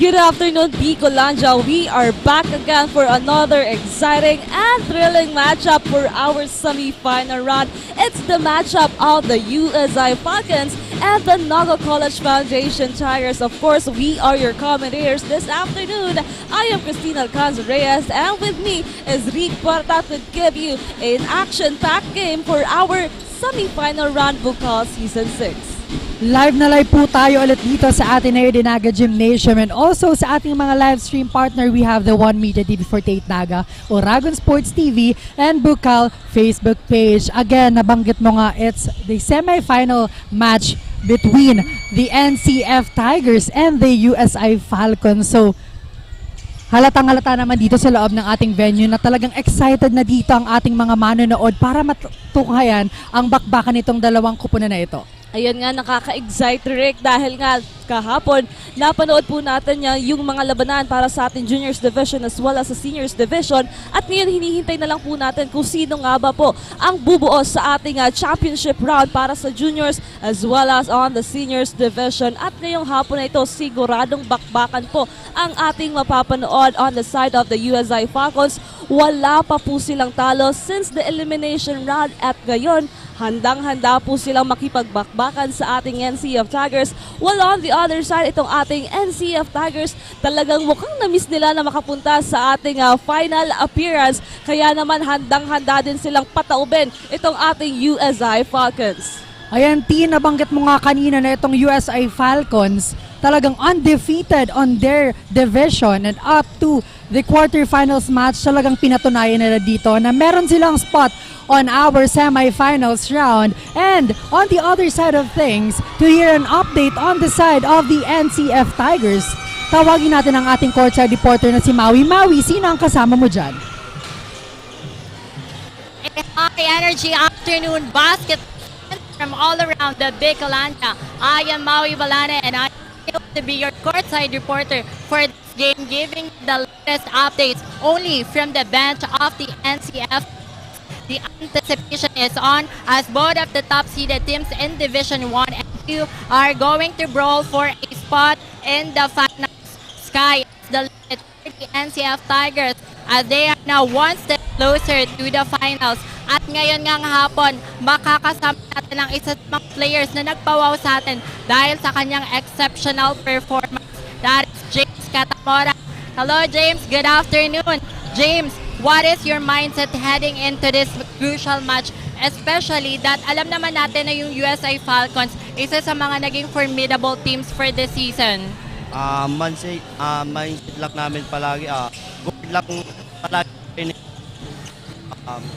Good afternoon, Bicolanja. We are back again for another exciting and thrilling matchup for our semi-final round. It's the matchup of the USI Falcons and the Naga College Foundation Tigers. Of course, we are your commentators this afternoon. I am Christina Alcanza Reyes, and with me is Rick Puerta to give you an action-packed game for our semi-final round Bucal Season 6. Live na live po tayo ulit dito sa Ateneo de Naga Gymnasium, and also sa ating mga live stream partner, we have the One Media TV48 Naga, Oragon Sports TV, and Bucal Facebook page. Again, nabanggit mo nga, it's the semi-final match between the NCF Tigers and the USI Falcons. So, halatang-halata naman dito sa loob ng ating venue na talagang excited na dito ang ating mga manonood para matukayan ang bakbakan nitong dalawang kupunan na ito. Ayan nga, nakaka-excite, Rick, dahil nga kahapon napanood po natin yung mga labanan para sa ating Juniors Division as well as sa Seniors Division, at ngayon hinihintay na lang po natin kung sino nga ba po ang bubuo sa ating championship round para sa Juniors as well as on the Seniors Division. At ngayong hapon na ito, siguradong bakbakan po ang ating mapapanood on the side of the USI Falcons. Wala pa po silang talo since the elimination round, at ngayon handang-handa po silang makipagbakbakan sa ating NCF Tigers. While on the other side, itong ating NCF Tigers, talagang mukhang na-miss nila na makapunta sa ating final appearance. Kaya naman handang-handa din silang pataubin itong ating USI Falcons. Ayan, nabanggit mo nga kanina na itong USI Falcons talagang undefeated on their division, and up to the quarterfinals match, talagang pinatunayan nila dito na meron silang spot on our semifinals round. And on the other side of things, to hear an update on the side of the NCF Tigers, tawagin natin ang ating courtside reporter na si Maui. Maui, sino ang kasama mo dyan? High energy afternoon basket from all around the Bicolanja. I am Maui Balane, and I am to be your courtside reporter for this game, giving the latest updates only from the bench of the NCF. The anticipation is on as both of the top-seeded teams in Division 1 and 2 are going to brawl for a spot in the finals. Sky is the limit for the NCF Tigers as they are now one step closer to the finals. At ngayon ngang hapon, makakasama natin ang isa sa mga players na nagpawaw sa atin dahil sa kanyang exceptional performance. That is James Catamora. Hello James, good afternoon. James, what is your mindset heading into this crucial match? Especially that alam naman natin na yung USI Falcons, isa sa mga naging formidable teams for the season. Mindset lang namin palagi. Good luck palagi.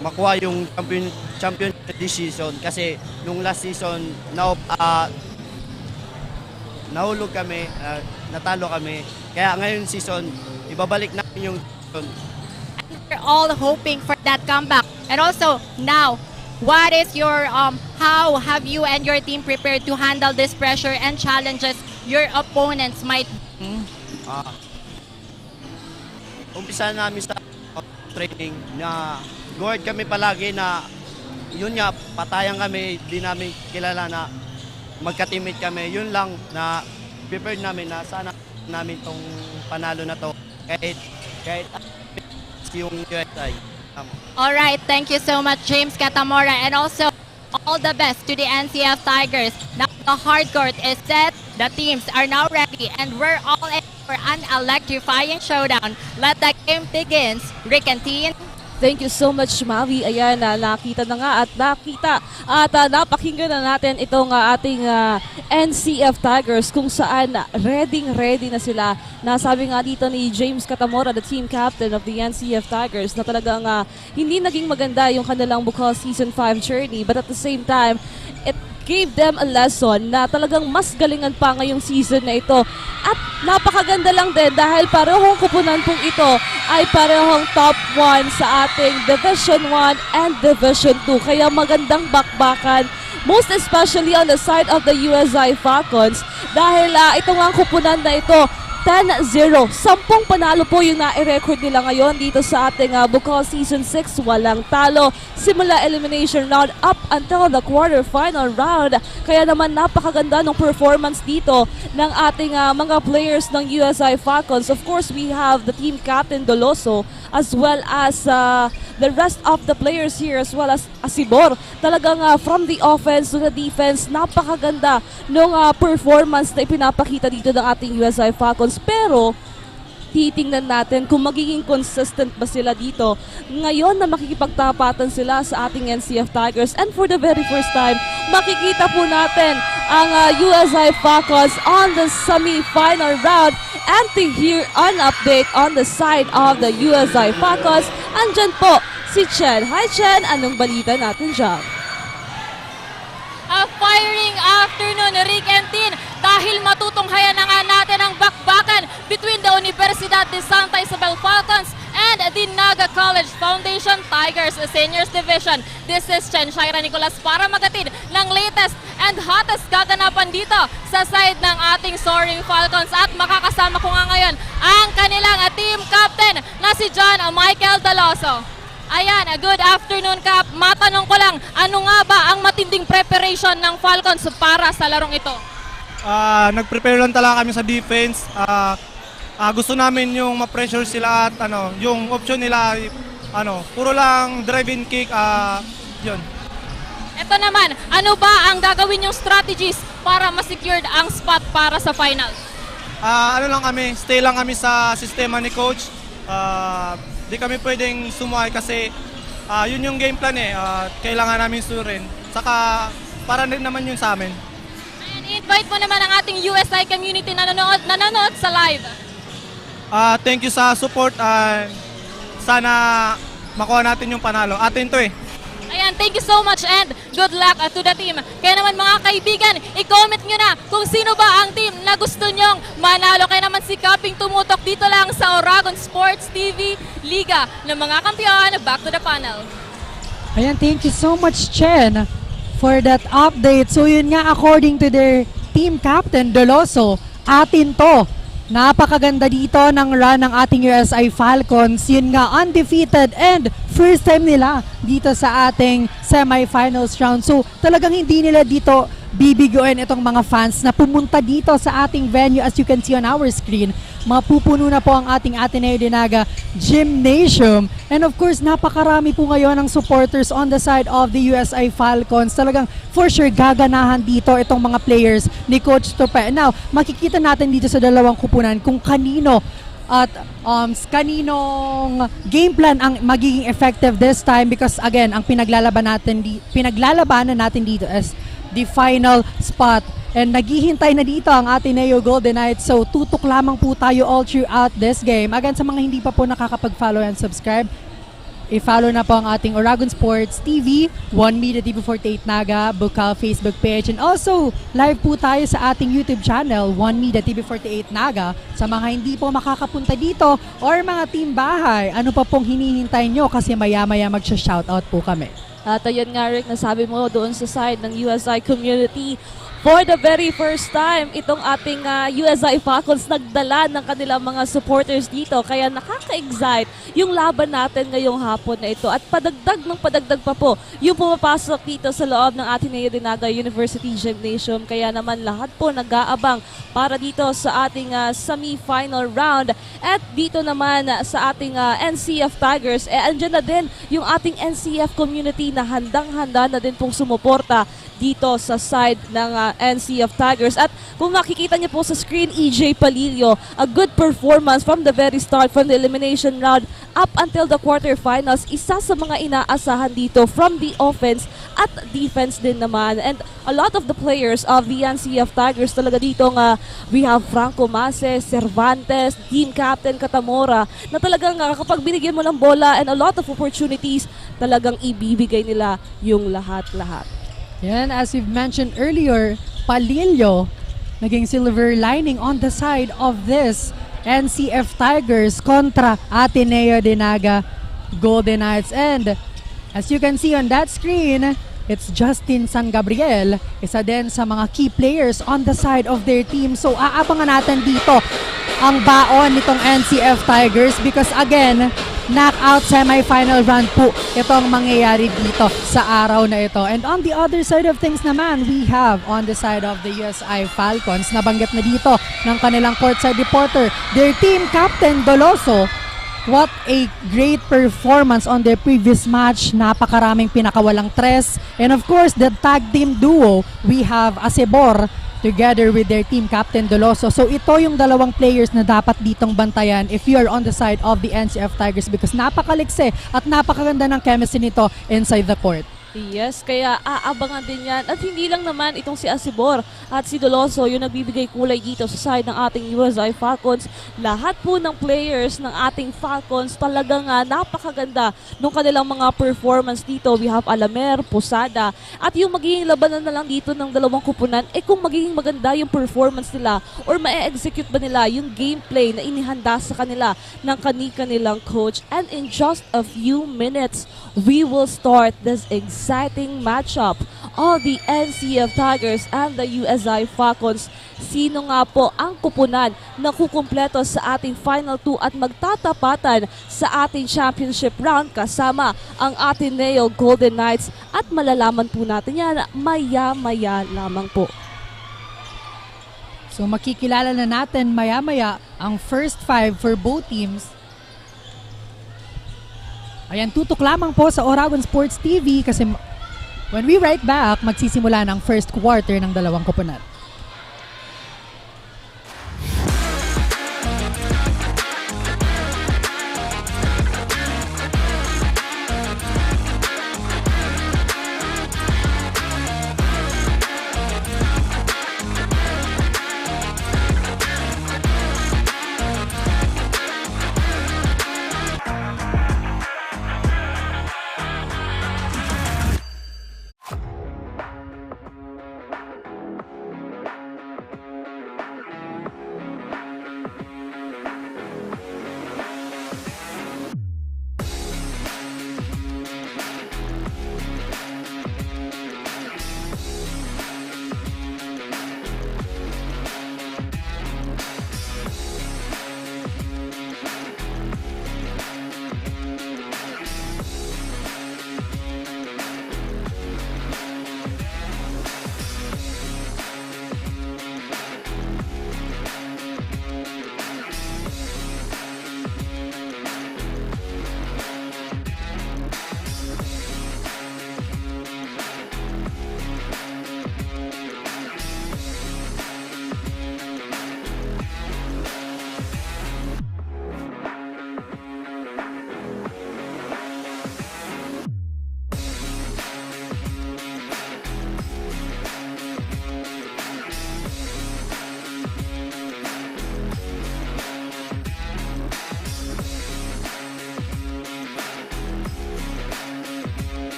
Makuha yung champion this season, kasi nung last season nahulog kami, natalo kami, kaya ngayon season ibabalik namin yung season. We're all hoping for that comeback. And also now, what is your how have you and your team prepared to handle this pressure and challenges your opponents might Umpisa namin sa training na guard kami palagi, na yun nga, patayan kami, di namin kilala na magka-teammate kami. Yun lang na prepared namin na sana namin tong panalo na to kahit yung USI. Alright, thank you so much James Catamora, and also all the best to the NCF Tigers. Now the hard court is set, the teams are now ready, and we're all in for an electrifying showdown. Let the game begins. Rick and Teen. Thank you so much, Mavi. Ayan, nakita na nga at napakinggan na natin itong ating NCF Tigers kung saan ready na sila. Nasabi nga dito ni James Catamora, the team captain of the NCF Tigers, na talagang hindi naging maganda yung kanilang Bucal Season 5 journey, but at the same time, it gave them a lesson na talagang mas galingan pa ngayong season na ito. At napakaganda lang din dahil parehong kupunan pong ito ay parehong top 1 sa ating Division 1 and Division 2. Kaya magandang bakbakan, most especially on the side of the USI Falcons, dahil ito nga kupunan na ito, 10-0. 10 panalo po yung na-record nila ngayon dito sa ating Bucal Season 6. Walang talo simula elimination round up until the quarterfinal round. Kaya naman napakaganda ng performance dito ng ating mga players ng USI Falcons. Of course, we have the team captain Doloso as well as the rest of the players here as well as Asibor. Talagang from the offense to the defense, napakaganda ng performance na ipinapakita dito ng ating USI Falcons. Pero titingnan natin kung magiging consistent ba sila dito ngayon na makikipagtapatan sila sa ating NCF Tigers. And for the very first time, makikita po natin ang USI Falcons on the semi-final round. And to hear an update on the side of the USI Falcons, andyan po si Chen. Hi Chen, anong balita natin dyan? A firing afternoon, Rick and Tin, dahil matutunghayan na nga natin ang bakbakan between the Unibersidad de Sta Isabel Falcons and the Naga College Foundation Tigers Seniors Division. This is Chen Shaira Nicolas para magatid ng latest and hottest kaganapan dito sa side ng ating soaring Falcons. At makakasama ko nga ngayon ang kanilang team captain na si John Michael Daloso. Ayan, good afternoon Kap. Matanong ko lang, ano nga ba ang matinding preparation ng Falcons para sa larong ito? Nag-prepare lang talaga kami sa defense. Gusto namin yung ma-pressure sila at yung option nila puro lang drive-in kick, yun. Ito naman, ano ba ang gagawin yung strategies para ma-secured ang spot para sa final? Stay lang kami sa sistema ni coach. Di kami pwedeng sumuhay kasi yun yung game plan kailangan namin surin. Saka para din naman yun sa amin. And invite mo naman ang ating USI community na nanonood sa live. Thank you sa support. Sana makuha natin yung panalo. Atin to Ayan, thank you so much and good luck to the team. Kaya naman mga kaibigan, i-comment nyo na kung sino ba ang team na gusto nyong manalo. Kaya naman si Kaping tumutok dito lang sa Oragon Sports TV Liga ng mga kampiyon. Back to the panel. Ayan, thank you so much, Chen, for that update. So yun nga, according to their team captain, Doloso, atin to. Napakaganda dito ng run ng ating USI Falcons. Yun nga, undefeated and first time nila dito sa ating semifinals round. So talagang hindi nila dito bibiguin itong mga fans na pumunta dito sa ating venue. As you can see on our screen, mapupuno na po ang ating Ateneo de Naga Gymnasium. And of course, napakarami po ngayon ng supporters on the side of the USI Falcons. Talagang for sure gaganahan dito itong mga players ni Coach Tope. Now, makikita natin dito sa dalawang kupunan kung kanino at kaninong game plan ang magiging effective this time, because again, ang pinaglalabanan natin dito is the final spot. And naghihintay na dito ang Ateneo Golden Knights. So tutok lamang po tayo all throughout this game. Again, sa mga hindi pa po nakakapag-follow and subscribe, i-follow na po ang ating Oragon Sports TV, One Media TV48 Naga, Bucal Facebook page, and also live po tayo sa ating YouTube channel, One Media TV48 Naga. Sa mga hindi po makakapunta dito or mga team bahay, ano pa pong hinihintay nyo kasi maya-maya magsha-shoutout po kami. At ayun nga Rick, nasabi mo doon sa side ng USI community, for the very first time, itong ating USI Falcons nagdala ng kanilang mga supporters dito. Kaya nakaka-excite yung laban natin ngayong hapon na ito. At padagdag pa po yung pumapasok dito sa loob ng Ateneo de Naga University Gymnasium. Kaya naman lahat po nag-aabang para dito sa ating semi-final round. At dito naman sa ating NCF Tigers, andyan na din yung ating NCF community na handang-handa na din pong sumuporta dito sa side ng NCF Tigers. At kung makikita niyo po sa screen, EJ Palillo, a good performance from the very start, from the elimination round up until the quarterfinals. Isa sa mga inaasahan dito from the offense at defense din naman. And a lot of the players of the NCF Tigers talaga dito nga, we have Franco Mase, Cervantes, team captain Katamora, na talagang kapag binigyan mo ng bola and a lot of opportunities, talagang ibibigay nila yung lahat-lahat. Yan, as we've mentioned earlier, Palillo naging silver lining on the side of this NCF Tigers kontra Ateneo de Naga Golden Knights. And as you can see on that screen, it's Justin San Gabriel, isa din sa mga key players on the side of their team. So aabangan natin dito ang baon nitong NCF Tigers because again, knockout semifinal run po itong mangyayari dito sa araw na ito. And on the other side of things naman, we have on the side of the USI Falcons, nabanggit na dito ng kanilang courtside reporter, their team captain Doloso. What a great performance on their previous match. Napakaraming pinakawalang tres. And of course, the tag team duo, we have Asebor together with their team captain Doloso. So ito yung dalawang players na dapat ditong bantayan if you are on the side of the NCF Tigers because napakalikse at napakaganda ng chemistry nito inside the court. Yes, kaya aabangan din yan. At hindi lang naman itong si Asibor at si Doloso yung nagbibigay kulay dito sa side ng ating USI Falcons. Lahat po ng players ng ating Falcons talagang napakaganda nung kanilang mga performance dito. We have Alamer, Posada, at yung magiging labanan na lang dito ng dalawang kupunan, kung magiging maganda yung performance nila or ma-execute ba nila yung gameplay na inihanda sa kanila ng kanilang coach. And in just a few minutes, we will start this exciting matchup of the NCF Tigers and the USI Falcons. Sino nga po ang kupunan na kukumpleto sa ating Final 2 at magtatapatan sa ating championship round kasama ang Ateneo Golden Knights? At malalaman po natin yan maya-maya lamang po. So makikilala na natin maya-maya ang first five for both teams. Ayan, tutok lamang po sa Oragon Sports TV kasi when we right back, magsisimula ng first quarter ng dalawang koponan.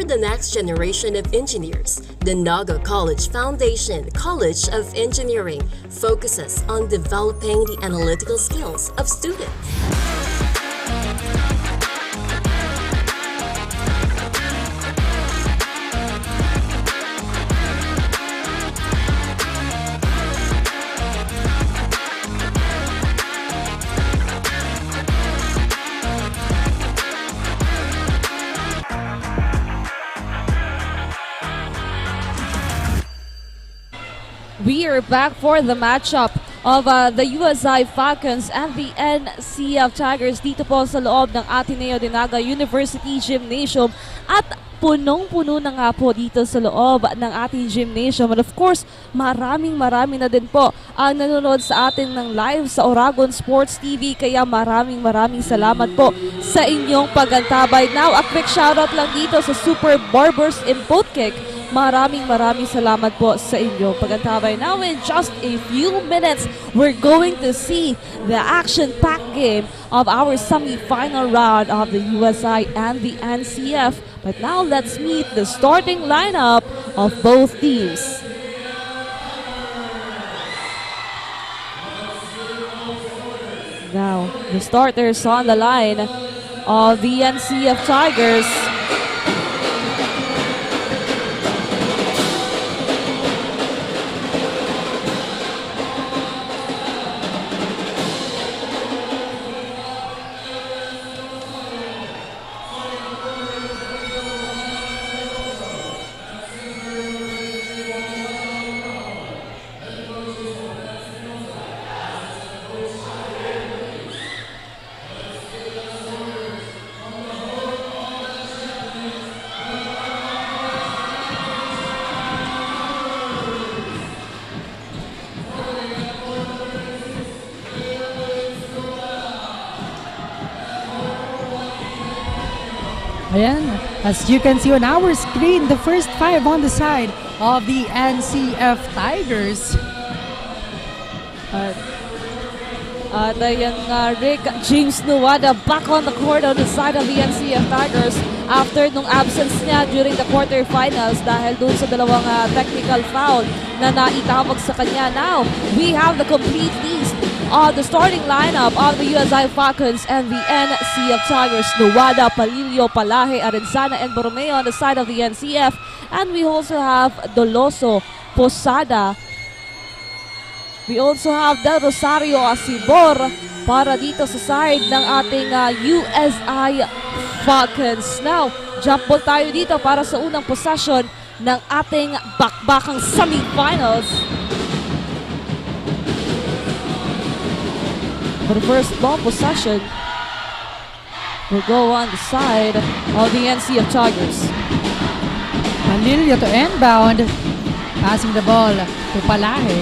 The next generation of engineers, the Naga College Foundation College of Engineering focuses on developing the analytical skills of students. We are back for the matchup of the USI Falcons and the NCF Tigers dito po sa loob ng Ateneo de Naga University Gymnasium at punong-puno na nga po dito sa loob ng ating gymnasium. And of course, marami na din po ang nanonood sa atin ng live sa Oragon Sports TV. Kaya maraming salamat po sa inyong pagantabay. Now, a quick shoutout lang dito sa Super Barbers Import Cake. Maraming salamat po sa inyo pagantabay. Now in just a few minutes, we're going to see the action-packed game of our semi-final round of the USI and the NCF. But now let's meet the starting lineup of both teams. Now, the starters on the line of the NCF Tigers. Ayan, as you can see on our screen, the first 5 on the side of the NCF Tigers. At ayan nga, Rick, James Nuwada back on the court on the side of the NCF Tigers after nung absence niya during the quarterfinals dahil dun sa dalawang technical foul na naitawag sa kanya. Now, we have the complete list of the starting lineup of the USI Falcons and the NCF Tigers. Nuwada, Palilio, Palaje, Arenzana, and Borromeo on the side of the NCF. And we also have Doloso, Posada. We also have Del Rosario Asibor para dito sa side ng ating USI Falcons. Now, jump ball tayo dito para sa unang possession ng ating bakbakang semifinals. For the first ball possession will go on the side of the NCF Tigers. Manilio to inbound, passing the ball to Palaje.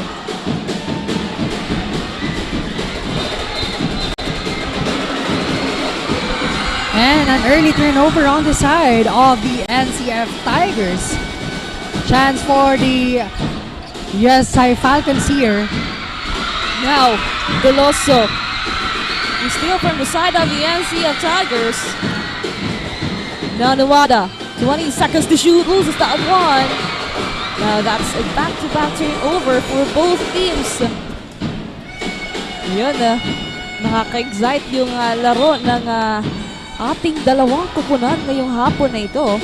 And an early turnover on the side of the NCF Tigers. Chance for the USI Falcons here. Now, Doloso. We steal from the side of the NCF Tigers. Now Nuwada, 20 seconds to shoot, loses that one. Now that's a back-to-back turnover for both teams. Yun, nakaka-excite yung laro ng ating dalawang kupunan ngayong hapon na ito.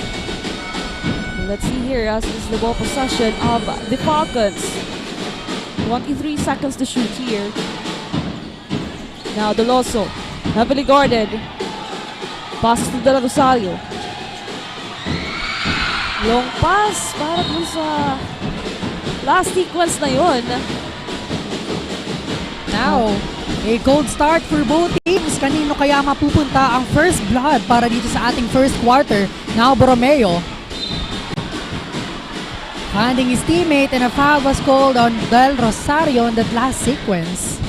Let's see here as this is the ball possession of the Falcons. 23 seconds to shoot here. Now Doloso, heavily guarded. Passes to Del Rosario. Long pass para dun sa last sequence na yun. Now, a cold start for both teams. Kanino kaya mapupunta ang first blood para dito sa ating first quarter? Now Borromeo finding his teammate, and a foul was called on Del Rosario in that last sequence.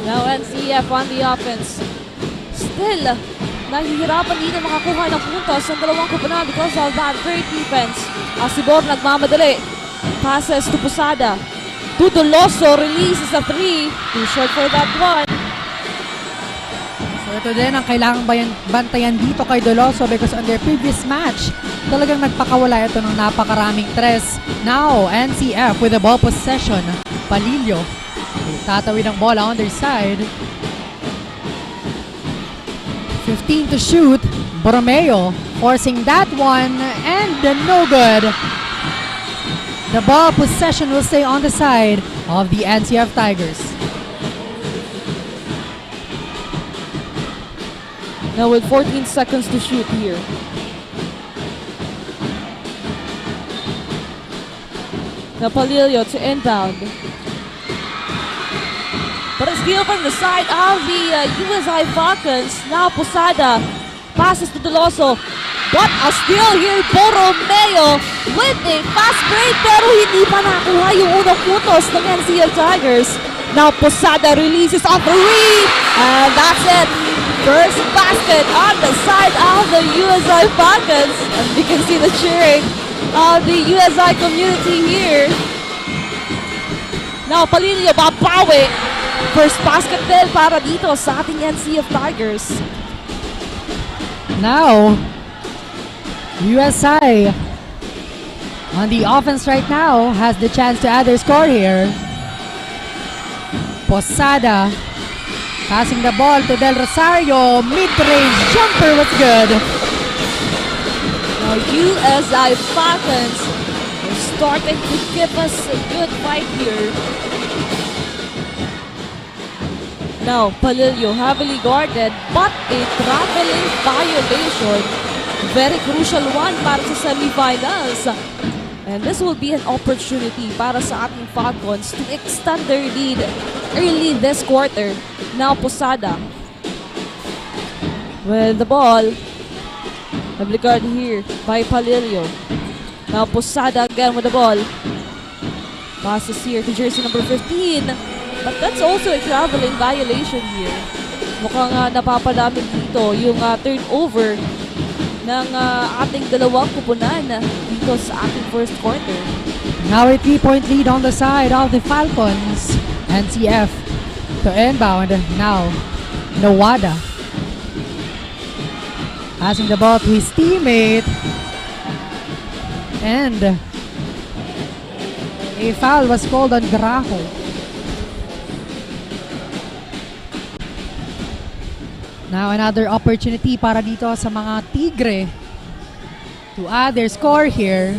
Now NCF on the offense. Still, nahihirapan dito makakuha ng puntos ang dalawang kupunan because of that great defense. Asibor nagmamadali. Passes to Posada. To Doloso, releases a 3. Too short for that one. So ito din ang kailangang bantayan dito kay Doloso because on their previous match, talagang nagpakawala ito ng napakaraming tres. Now, NCF with the ball possession. Palilio. Tatawid ang bola on their side. 15 to shoot. Borromeo forcing that one and no good. The ball possession will stay on the side of the NCF Tigers. Now with 14 seconds to shoot here. Now Palillo to inbound. But a steal from the side of the USI Falcons. Now Posada passes to Deloso. But a steal here, Borromeo with a fast break pero hindi pa nakuha yung unang putos ng NCF Tigers. Now Posada releases on three and that's it. First basket on the side of the USI Falcons. And you can see the cheering of the USI community here. Now Palillo babawi. First basket din para dito sa ating NCF Tigers. Now, USI on the offense right now has the chance to add their score here. Posada passing the ball to Del Rosario. Mid-range jumper was good. Now USI Falcons are starting to give us a good fight here. Now Palillo heavily guarded but a traveling violation. Very crucial one para sa semifinals. And this will be an opportunity para sa ating Falcons to extend their lead early this quarter. Now Posada with the ball. Heavily guarded here by Palillo. Now Posada again with the ball. Passes here to jersey number 15. But that's also a traveling violation here. Mukhang napapadami dito yung turnover ng ating dalawang kupunan dito sa ating first quarter. Now a 3-point lead on the side of the Falcons. NCF to inbound. Now Nawada passing the ball to his teammate. And a foul was called on Graho. Now another opportunity para dito sa mga Tigre to add their score here.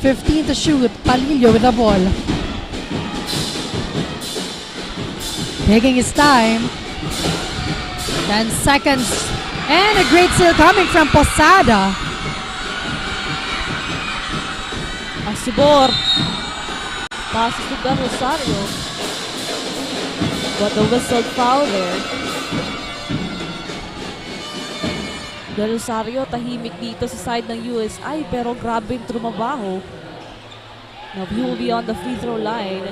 15 to shoot. Palillo with the ball. Taking his time. 10 seconds. And a great steal coming from Posada. Asibor passes to Del Rosario. But the whistle foul there. Del Rosario tahimik dito sa side ng USI pero grabe yung trumabaho. Now he will be on the free throw line.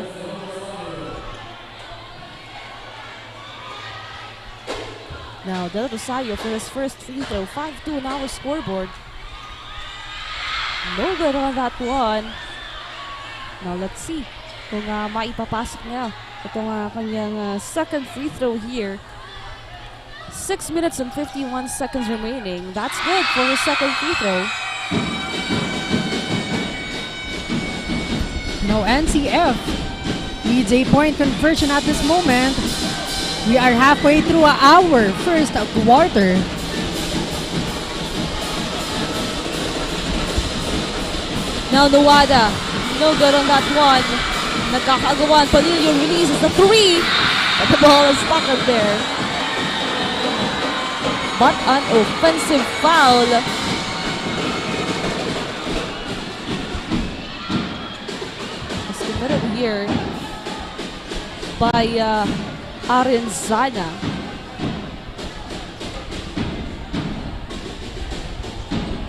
Now Del Rosario for his first free throw. 5-2 now our scoreboard. No good on that one. Now let's see kung maipapasok niya itong kanyang second free throw here. 6 minutes and 51 seconds remaining. That's good for his second free throw. Now NCF needs a point conversion at this moment. We are halfway through our first quarter. Now Nawada, no good on that one. Nagkakagawan, Palillo releases the three. But the ball is stuck up there. But an offensive foul. It's committed here by Arenzana.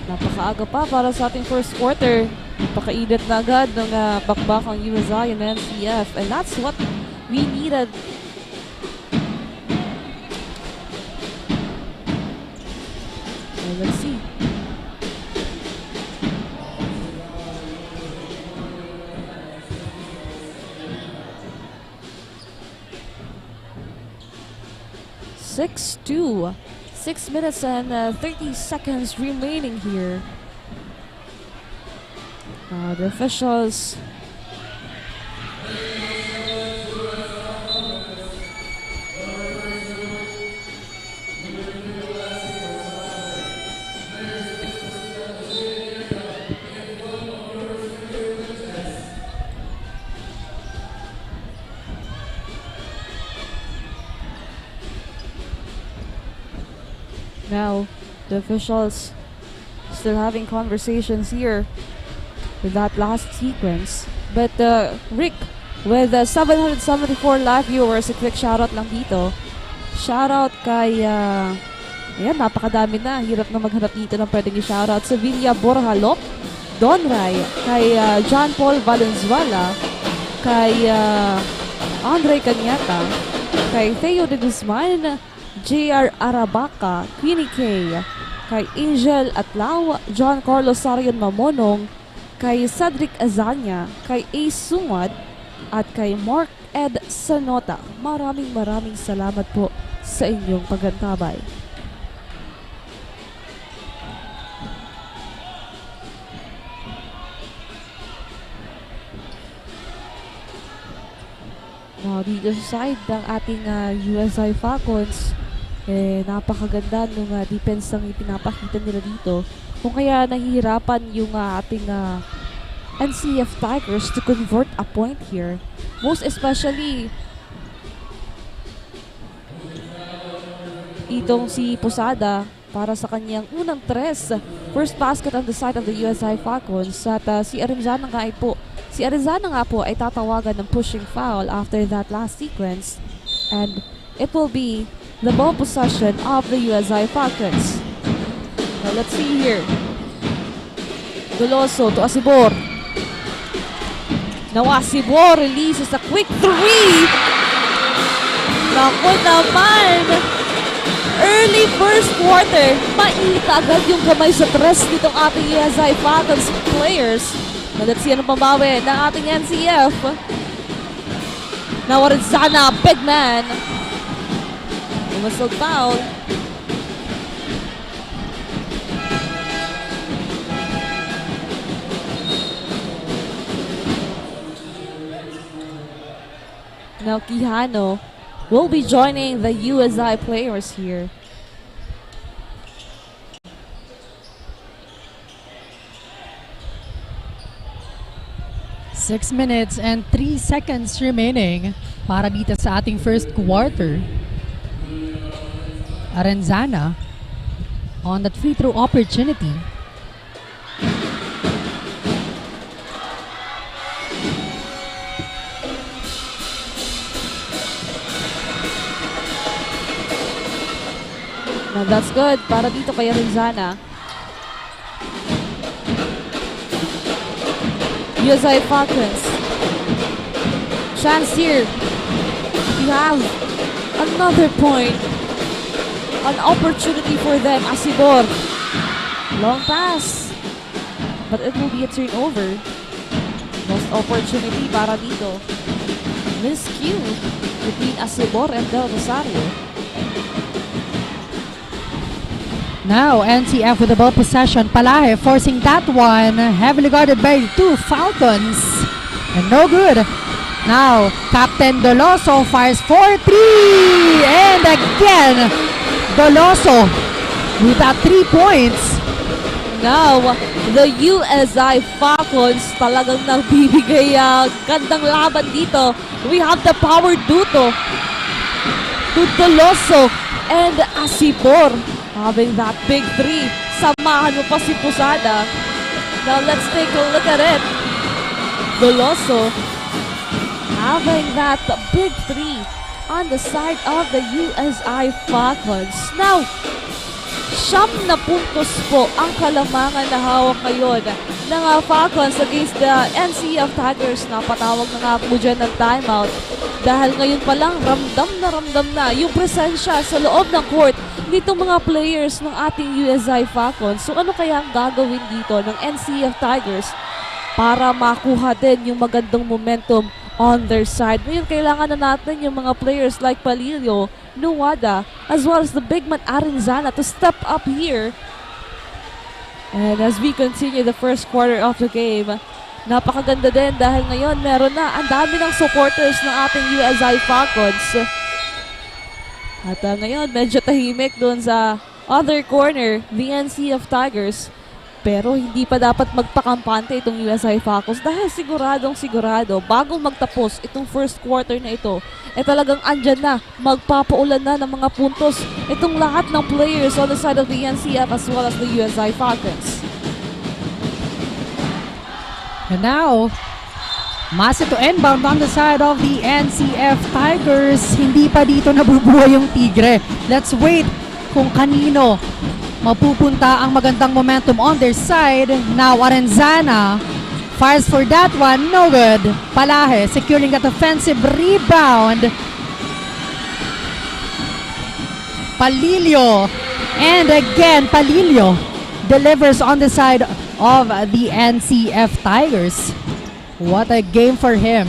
Napakaaga pa para sa ating first quarter. Napakainit na agad ng bakbakang USI and NCF. And that's what we needed. Let's see. (6-2). 6 minutes and 30 seconds remaining here. The officials now, the officials still having conversations here with that last sequence. But Rick, with 774 live viewers, a quick shoutout lang dito. Shoutout kay, ayan, napakadami na. Hirap na maghanap dito ng pwedeng i-shoutout. Sevilla Borjalop, Don Ray, kay John Paul Valenzuela, kay Andre Cañata, kay Theo de Guzman, JR Arabaca, Queenie K, kay Angel Atlao, John Carlos Sarion Mamonong, kay Cedric Azanya, kay Ace Sungad, at kay Mark Ed Sanota. Maraming salamat po sa inyong paggantabay. Now, dito sa side ng ating USI Falcons, napakaganda ng defense ang ipinapakita nila dito. Kung kaya nahihirapan yung ating NCF Tigers to convert a point here. Most especially, itong si Posada para sa kanyang unang tres. First basket on the side of the USI Falcons. At si Arenzana nga po ay tatawagan ng pushing foul after that last sequence. And it will be the ball possession of the USI Falcons. Now let's see here. Goloso to Asibor. Now Asibor releases a quick three. Naku naman! Early first quarter, mainit agad yung kamay sa tres nitong ating USI Falcons players. Now let's see anong pambawi ng ating NCF. Now Arenzana, big man. Whistle foul. Now Quijano will be joining the USI players here. Six minutes and 3 seconds remaining para dito sa ating first quarter. Arenzana on that free throw opportunity. Now that's good para dito kay Arenzana. USI Falcons. Chance here. We have another point. An opportunity for them. Asibor. Long pass. But it will be a turnover. Lost opportunity para dito. Miscue between Asibor and Del Rosario. Now, NCF with the ball possession. Palahe forcing that one. Heavily guarded by two Falcons. And no good. Now, Captain Doloso fires for three. And again, Doloso with that 3 points. Now, the USI Falcons talagang nagbibigay gandang laban dito. We have the power duto to Doloso and Asibor. Having that big three. Samahan mo pa si Posada. Now let's take a look at it. Doloso having that big three on the side of the USI Falcons. Now, 9 na puntos po ang kalamangan na hawak ngayon ng Falcons against the NCF Tigers. Napatawag na nga po dyan ng timeout. Dahil ngayon pa lang, ramdam na yung presensya sa loob ng court nitong mga players ng ating USI Falcons. So ano kaya ang gagawin dito ng NCF Tigers para makuha din yung magandang momentum on their side? Ngayon kailangan na natin yung mga players like Palilio, Nuwada, as well as the big man Arenzana to step up here. And as we continue the first quarter of the game, napakaganda din dahil ngayon meron na ang dami ng supporters ng ating USI Falcons. At ngayon medyo tahimik doon sa other corner, the NCF Tigers. Pero hindi pa dapat magpakampante itong USI Falcons dahil sigurado bago magtapos itong first quarter na ito, talagang andyan na, magpapaulan na ng mga puntos itong lahat ng players on the side of the NCF as well as the USI Falcons. And now, Masa to inbound on the side of the NCF Tigers. Hindi pa dito nabubuhay yung Tigre. Let's wait kung kanino mapupunta ang magandang momentum on their side. Now Arenzana fires for that one. No good. Palahe securing that offensive rebound. Palilio. And again, Palilio delivers on the side of the NCF Tigers. What a game for him.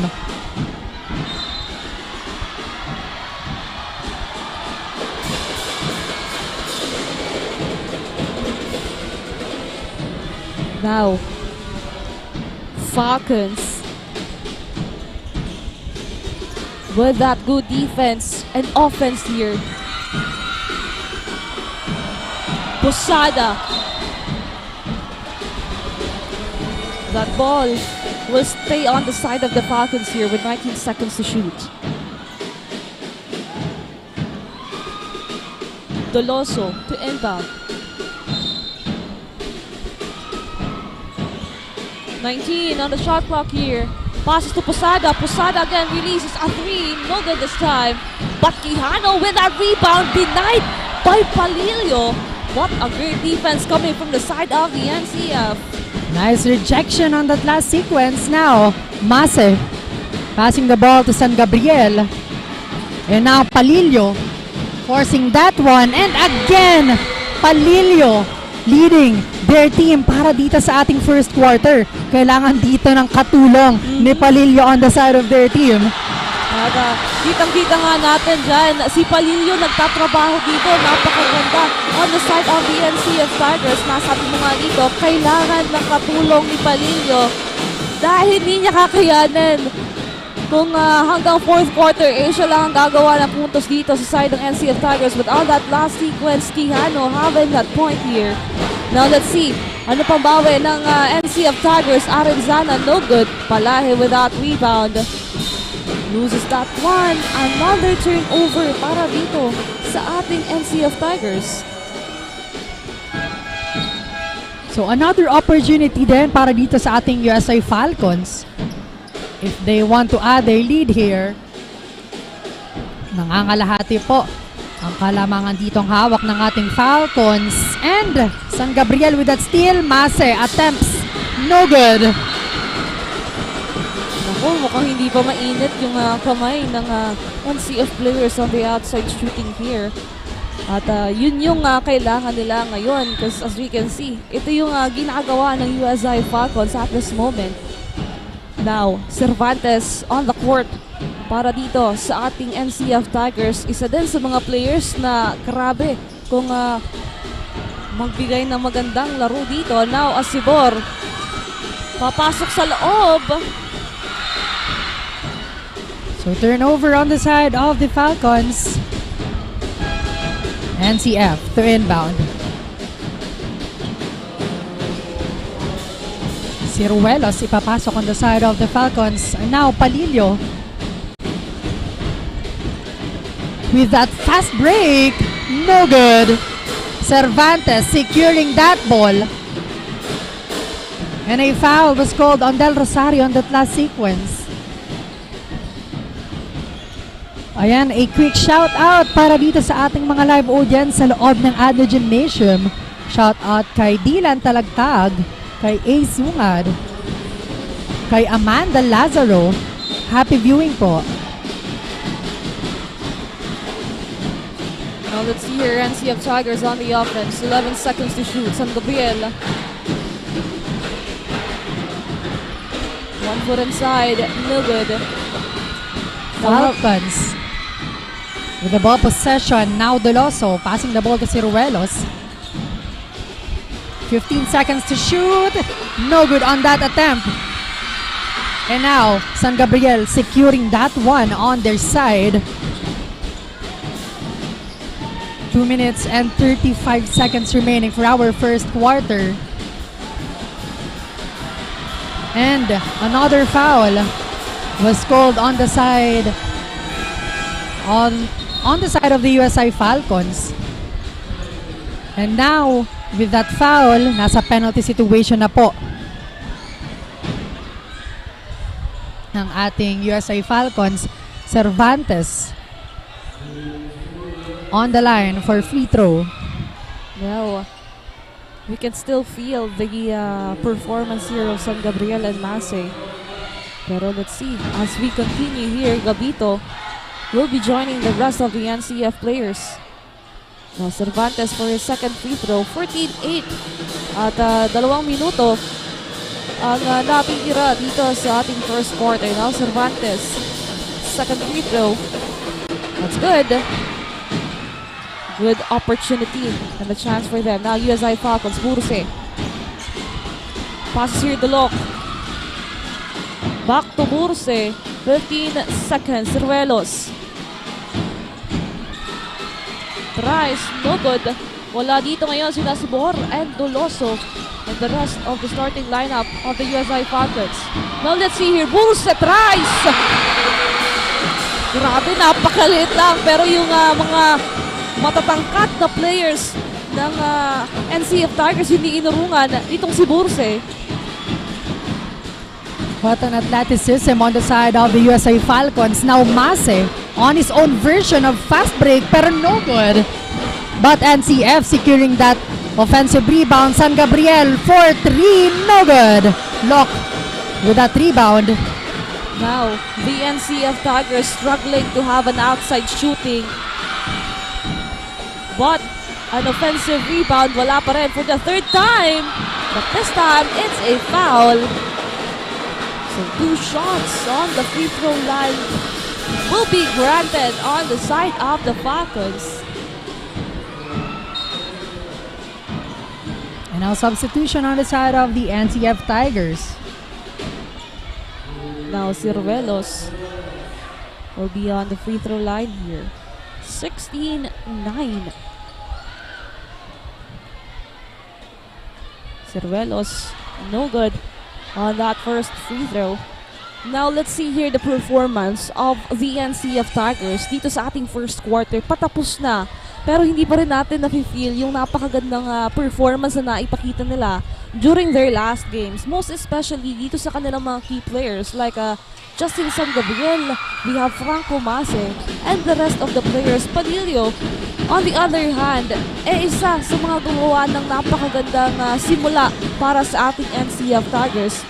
Now, Falcons with that good defense and offense here. Posada. That ball will stay on the side of the Falcons here with 19 seconds to shoot. Doloso to inbound. 19 on the shot clock here. Passes to Posada. Posada again releases a three. No good this time. But Quijano with that rebound denied by Palilio. What a great defense coming from the side of the NCF. Nice rejection on that last sequence. Now, Mase passing the ball to San Gabriel. And now Palilio forcing that one. And again, Palilio leading their team para dito sa ating first quarter. Kailangan dito ng katulong ni Palilio on the side of their team. Kitang-kita nga natin dyan, si Palilio nagtatrabaho dito, napakaganda on the side of the NCF Tigers. Nasabi mo nga dito, kailangan ng katulong ni Palilio dahil hindi niya kakayanin. Kung hanggang fourth quarter, siya lang ang gagawa ng puntos dito sa side ng NCF Tigers. But on that last sequence, Quijano having that point here. Now let's see, ano pang bawi ng NCF Tigers? Arenzana, no good. Palahe without rebound. Loses that one. Another turnover para dito sa ating NCF Tigers. So another opportunity din para dito sa ating USA Falcons. If they want to add their lead here. Nangangalahati po ang kalamangan ditong hawak ng ating Falcons. And San Gabriel with that steal. Mase attempts. No good. Mukhang hindi pa mainit yung kamay ng NCF players on the outside shooting here. At yun yung kailangan nila ngayon because as we can see, ito yung ginagawa ng USI Falcons at this moment. Now, Cervantes on the court para dito sa ating NCF Tigers. Isa din sa mga players na grabe kung magbigay ng magandang laro dito. Now, Asibor papasok sa loob. So turnover on the side of the Falcons. NCF to inbound. Si Ruelos ipapasok on the side of the Falcons. And now Palilio. With that fast break. No good. Cervantes securing that ball. And a foul was called on Del Rosario on that last sequence. Ayan, a quick shout out para dito sa ating mga live audience sa loob ng ADNU Gymnasium. Shout out kay Dylan Talagtag, kay Ace Sungad, kay Amanda Lazaro. Happy viewing po. Now let's see here, NCF Tigers on the offense. 11 seconds to shoot. San Gabriel. One foot inside, no good. Falcons with the ball possession. Now Doloso passing the ball to Ciruelos. 15 seconds to shoot. No good on that attempt. And now San Gabriel securing that one on their side. 2 minutes and 35 seconds remaining for our first quarter. And another foul was called on the side on the side of the USI Falcons. And now with that foul, nasa penalty situation na po ng ating USA Falcons, Cervantes. On the line for free throw. Well, we can still feel the performance here of San Gabriel and Mase. Pero let's see, as we continue here, Gabito will be joining the rest of the NCF players. Now Cervantes for his second free throw, 14-8 at 2 minuto ang napitira dito sa ating first quarter. Now Cervantes, second free throw, that's good. Good opportunity and a chance for them. Now USI Falcons, Burse. Passes here, Dolok. Back to Burse. 15 seconds. Ciruelos. Tries, no good. Wala dito ngayon sila Sibor and Doloso and the rest of the starting lineup of the USI Falcons. Now let's see here. Burse tries. Grabe, napakaliit lang. Pero yung mga matatangkat na players ng NCF Tigers hindi inurungan itong si Burse. What an athleticism on the side of the USA Falcons. Now Mase on his own version of fast break pero no good. But NCF securing that offensive rebound. San Gabriel for 3, no good. Lock with that rebound. Now, the NCF Tigers struggling to have an outside shooting. But an offensive rebound, wala pa rin for the third time. But this time, it's a foul. So 2 shots on the free throw line will be granted on the side of the Falcons. And now substitution on the side of the NCF Tigers. Now Ciruelos will be on the free throw line here. 16-9. Ciruelos, no good on that first free throw. Now let's see here the performance of the NCF Tigers dito sa ating first quarter. Patapos na, pero hindi pa rin natin nafe-feel yung napakagandang performance na naipakita nila during their last games. Most especially dito sa kanilang mga key players like Justin San Gabriel, we have Franco Mase, and the rest of the players. Padillo, on the other hand, isa sa mga gumawa ng napakagandang simula para sa ating NCF Tigers.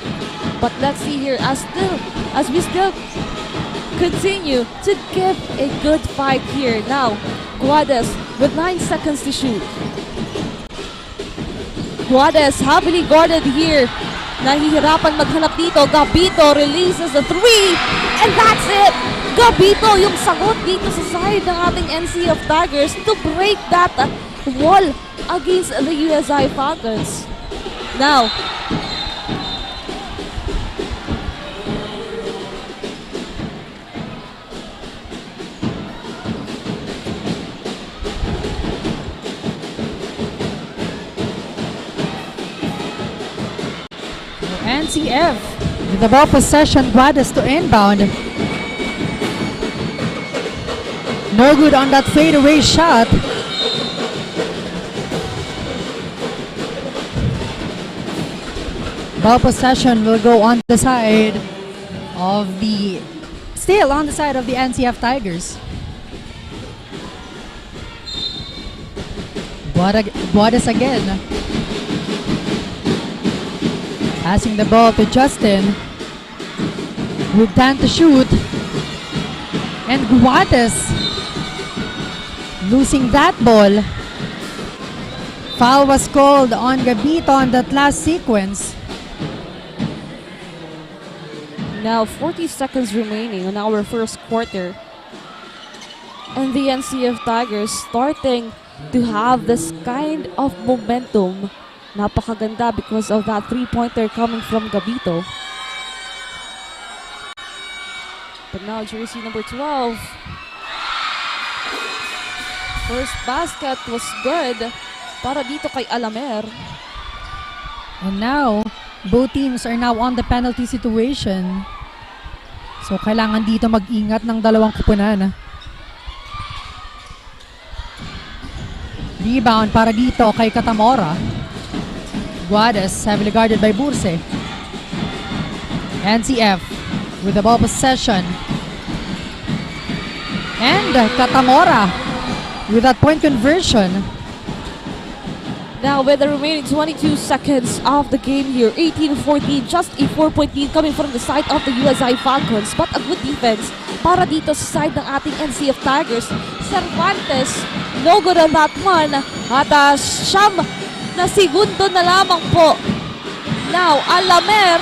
But let's see here, as we still continue to give a good fight here. Now, Guades with 9 seconds to shoot. Guades heavily guarded here. Nahihirapan maghanap dito. Gabito releases the 3. And that's it! Gabito yung sagot dito sa side ng ating NCF Tigers to break that wall against the USI Falcons. Now, NCF with the ball possession. Guades to inbound. No good on that fadeaway shot. Ball possession will go on the side of the NCF Tigers. Guades again. Passing the ball to Justin with time to shoot. And Guades losing that ball. Foul was called on Gabito on that last sequence. now 40 seconds remaining on our first quarter. And the NCF Tigers starting to have this kind of momentum. Napakaganda because of that 3-pointer coming from Gabito. But now jersey number 12. First basket was good para dito kay Alamer. And now, both teams are now on the penalty situation. So kailangan dito mag-ingat ng dalawang kupunan. Rebound para dito kay Catamora. Guades heavily guarded by Burse. NCF with the ball possession. And Katamora with that point conversion. Now with the remaining 22 seconds of the game here, 18-14, just a 4-point lead coming from the side of the USI Falcons. But a good defense para dito sa side ng ating NCF Tigers. Cervantes, no good on that one. At siyam na segundo na lamang po. Now, Alamer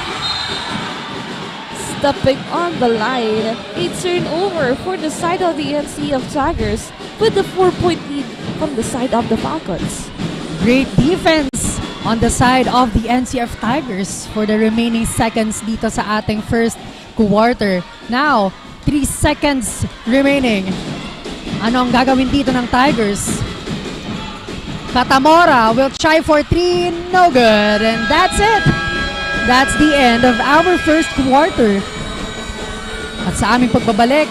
stepping on the line. A turnover for the side of the NCF Tigers with the 4-point lead from the side of the Falcons. Great defense on the side of the NCF Tigers for the remaining seconds dito sa ating first quarter. Now, 3 seconds remaining. Ano ang gagawin dito ng Tigers? Katamora will try for 3, no good. And that's it. That's the end of our first quarter. At sa aming pagbabalik,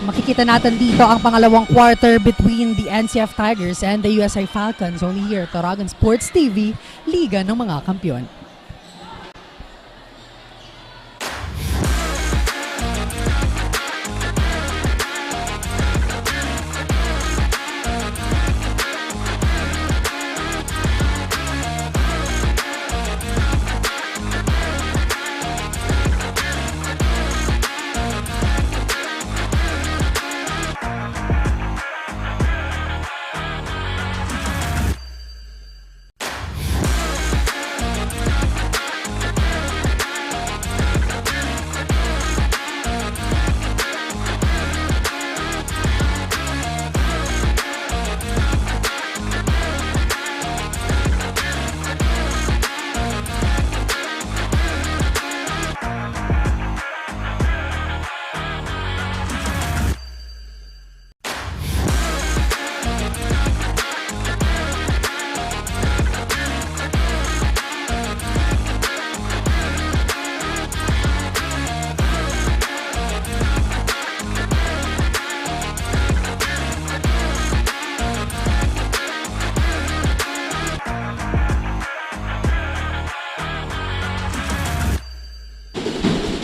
makikita natin dito ang pangalawang quarter between the NCF Tigers and the USI Falcons only here at Oragon Sports TV, Liga ng mga Kampiyon.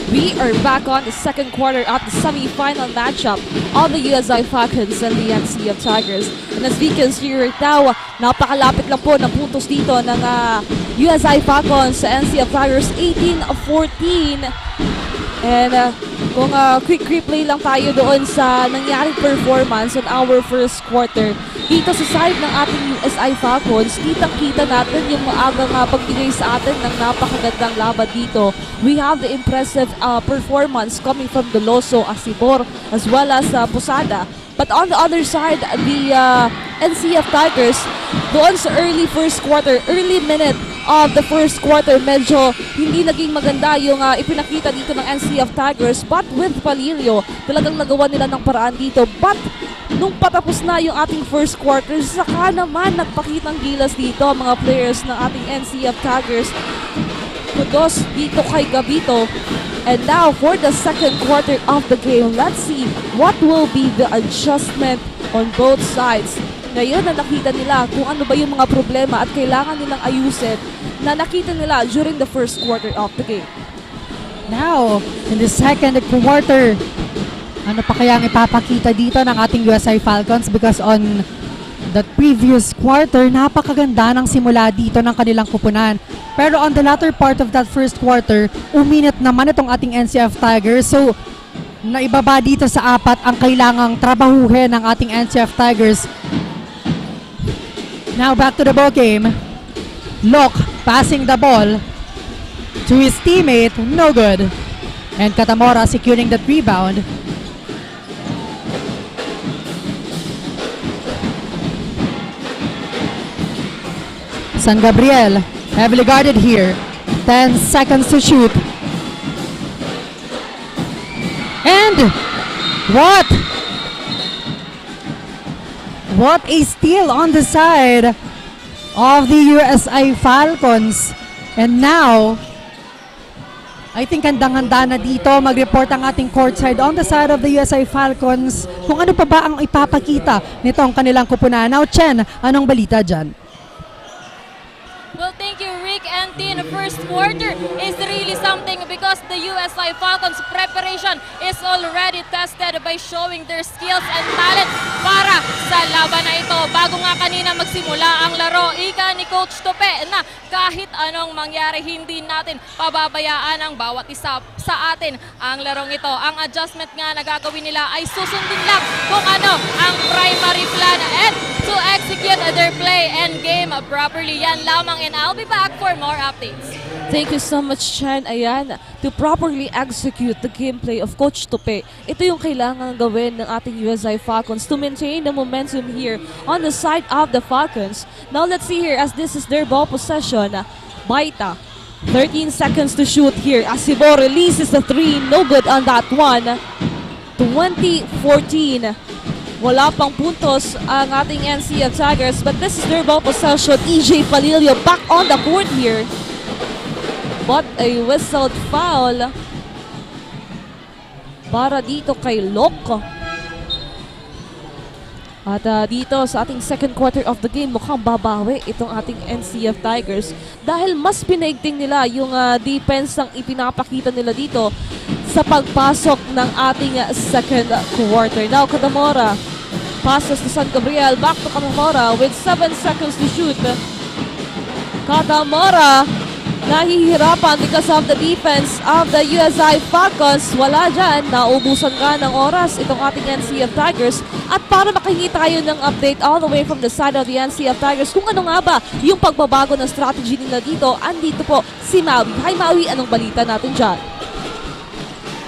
We are back on the second quarter of the semi-final matchup of the USI Falcons and the NCF Tigers. And as we can see right now, napakalapit lang po ng puntos dito ng USI Falcons sa NCF Tigers, 18-14. And kung quick replay lang tayo doon sa nangyaring performance on our first quarter, dito sa side ng ating USI Falcons, kitang-kita natin yung maagang pagbigay sa atin ng napakagandang laban dito. We have the impressive performance coming from Doloso, Asibor, as well as Posada. But on the other side, the NCF Tigers, doon sa early first quarter, early minute of the first quarter, medyo hindi naging maganda yung ipinakita dito ng NCF Tigers. But with Valerio, talagang nagawa nila ng paraan dito. But nung patapos na yung ating first quarter, saka naman nagpakitang gilas dito mga players ng ating NCF Tigers. Kudos dito kay Gabito. And now for the second quarter of the game, let's see what will be the adjustment on both sides. Ngayon na nakita nila kung ano ba yung mga problema at kailangan nilang ayusin na nakita nila during the first quarter of the game. Now, in the second quarter, ano pa kaya ang ipapakita dito ng ating USI Falcons? Because on the previous quarter, napakaganda ng simula dito ng kanilang kupunan. Pero on the latter part of that first quarter, uminit naman itong ating NCF Tigers. So, naibaba dito sa 4 ang kailangang trabahuhin ng ating NCF Tigers. Now back to the ball game. Lok passing the ball to his teammate, no good. And Katamora securing that rebound. San Gabriel, heavily guarded here. 10 seconds to shoot. And what? What a steal on the side of the USI Falcons. And now, I think handang-handa na dito mag-report ang ating courtside on the side of the USI Falcons kung ano pa ba ang ipapakita nitong kanilang kupunan. Now, Chen, anong balita dyan? Well, thank you, Rick. Rick and Tin, first quarter is really something because the USI Falcons preparation is already tested by showing their skills and talent para sa laban na ito. Bago nga kanina magsimula ang laro, ika ni Coach Tope na kahit anong mangyari, hindi natin pababayaan ang bawat isa sa atin ang larong ito. Ang adjustment nga na gagawin nila ay susundin lang kung ano ang primary plan and to execute their play and game properly. Yan lamang, and I'll be back for more updates. Thank you so much, Chan. Ayan, to properly execute the gameplay of Coach Tope. Ito yung kailangan gawin ng ating USI Falcons to maintain the momentum here on the side of the Falcons. Now let's see here as this is their ball possession. Baita, 13 seconds to shoot here. Asibo releases the 3, no good on that one. 20-14. Wala pang puntos ang ating NCF Tigers, but this is their ball possession. EJ Palilio back on the court here. But a whistled foul para dito kay Lok. At dito sa ating second quarter of the game, mukhang babawi itong ating NCF Tigers dahil mas pinaigting nila yung defense ng ipinapakita nila dito sa pagpasok ng ating second quarter. Now, Kadamora passes to San Gabriel, back to Kadamora with 7 seconds to shoot. Kadamora nahihirapan because of the defense of the USI Falcons. Wala dyan, naubusan nga ng oras itong ating NCF Tigers. At para makahingi tayo ng update all the way from the side of the NCF Tigers kung ano nga ba yung pagbabago ng strategy nila dito, andito po si Maui. Hi Maui, anong balita natin dyan?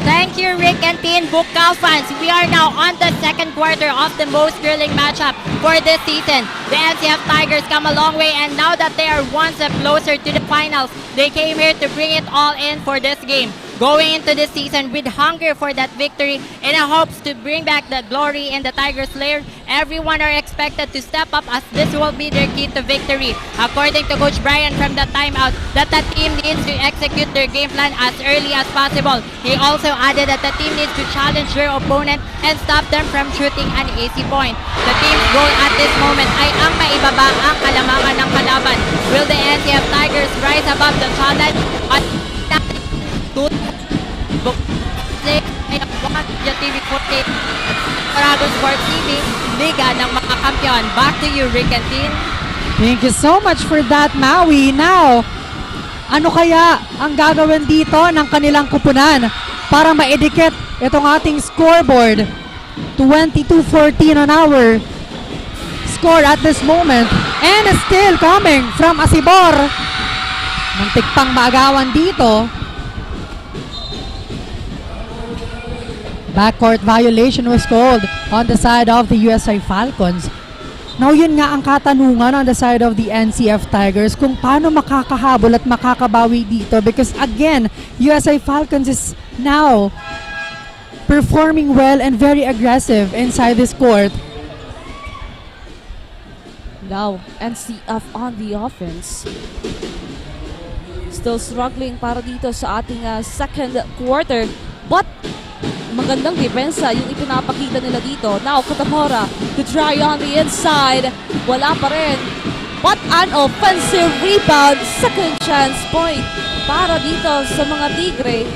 Thank you, Rick and Tin. Bucal fans, we are now on the second quarter of the most thrilling matchup for this season. The NCF Tigers come a long way, and now that they are one step closer to the finals, they came here to bring it all in for this game. Going into this season with hunger for that victory in hopes to bring back the glory in the Tigers lair, everyone are expected to step up as this will be their key to victory. According to Coach Brian from the timeout, that the team needs to execute their game plan as early as possible. He also added that the team needs to challenge their opponent and stop them from shooting an easy point. The team's goal at this moment ay ang maibaba ang kalamangan ng kalaban. Will the NCF Tigers rise above the challenge at TV48 Dragon Sports TV, Liga ng mga Kampiyon. Back to you, Rick and Tin. Thank you so much for that, Maui. Now, ano kaya ang gagawin dito ng kanilang kupunan para maidikit itong ating scoreboard? 22-14 on our score at this moment. And still coming from Asibor. Muntik pang maagawan dito. Backcourt violation was called on the side of the USI Falcons. Now yun nga ang katanungan on the side of the NCF Tigers kung paano makakahabol at makakabawi dito, because again, USI Falcons is now performing well and very aggressive inside this court. Now, NCF on the offense. Still struggling para dito sa ating second quarter, but magandang depensa yung ipinapakita nila dito. Now, Katamora to try on the inside. Wala pa rin. But an offensive rebound. Second chance point para dito sa mga Tigre.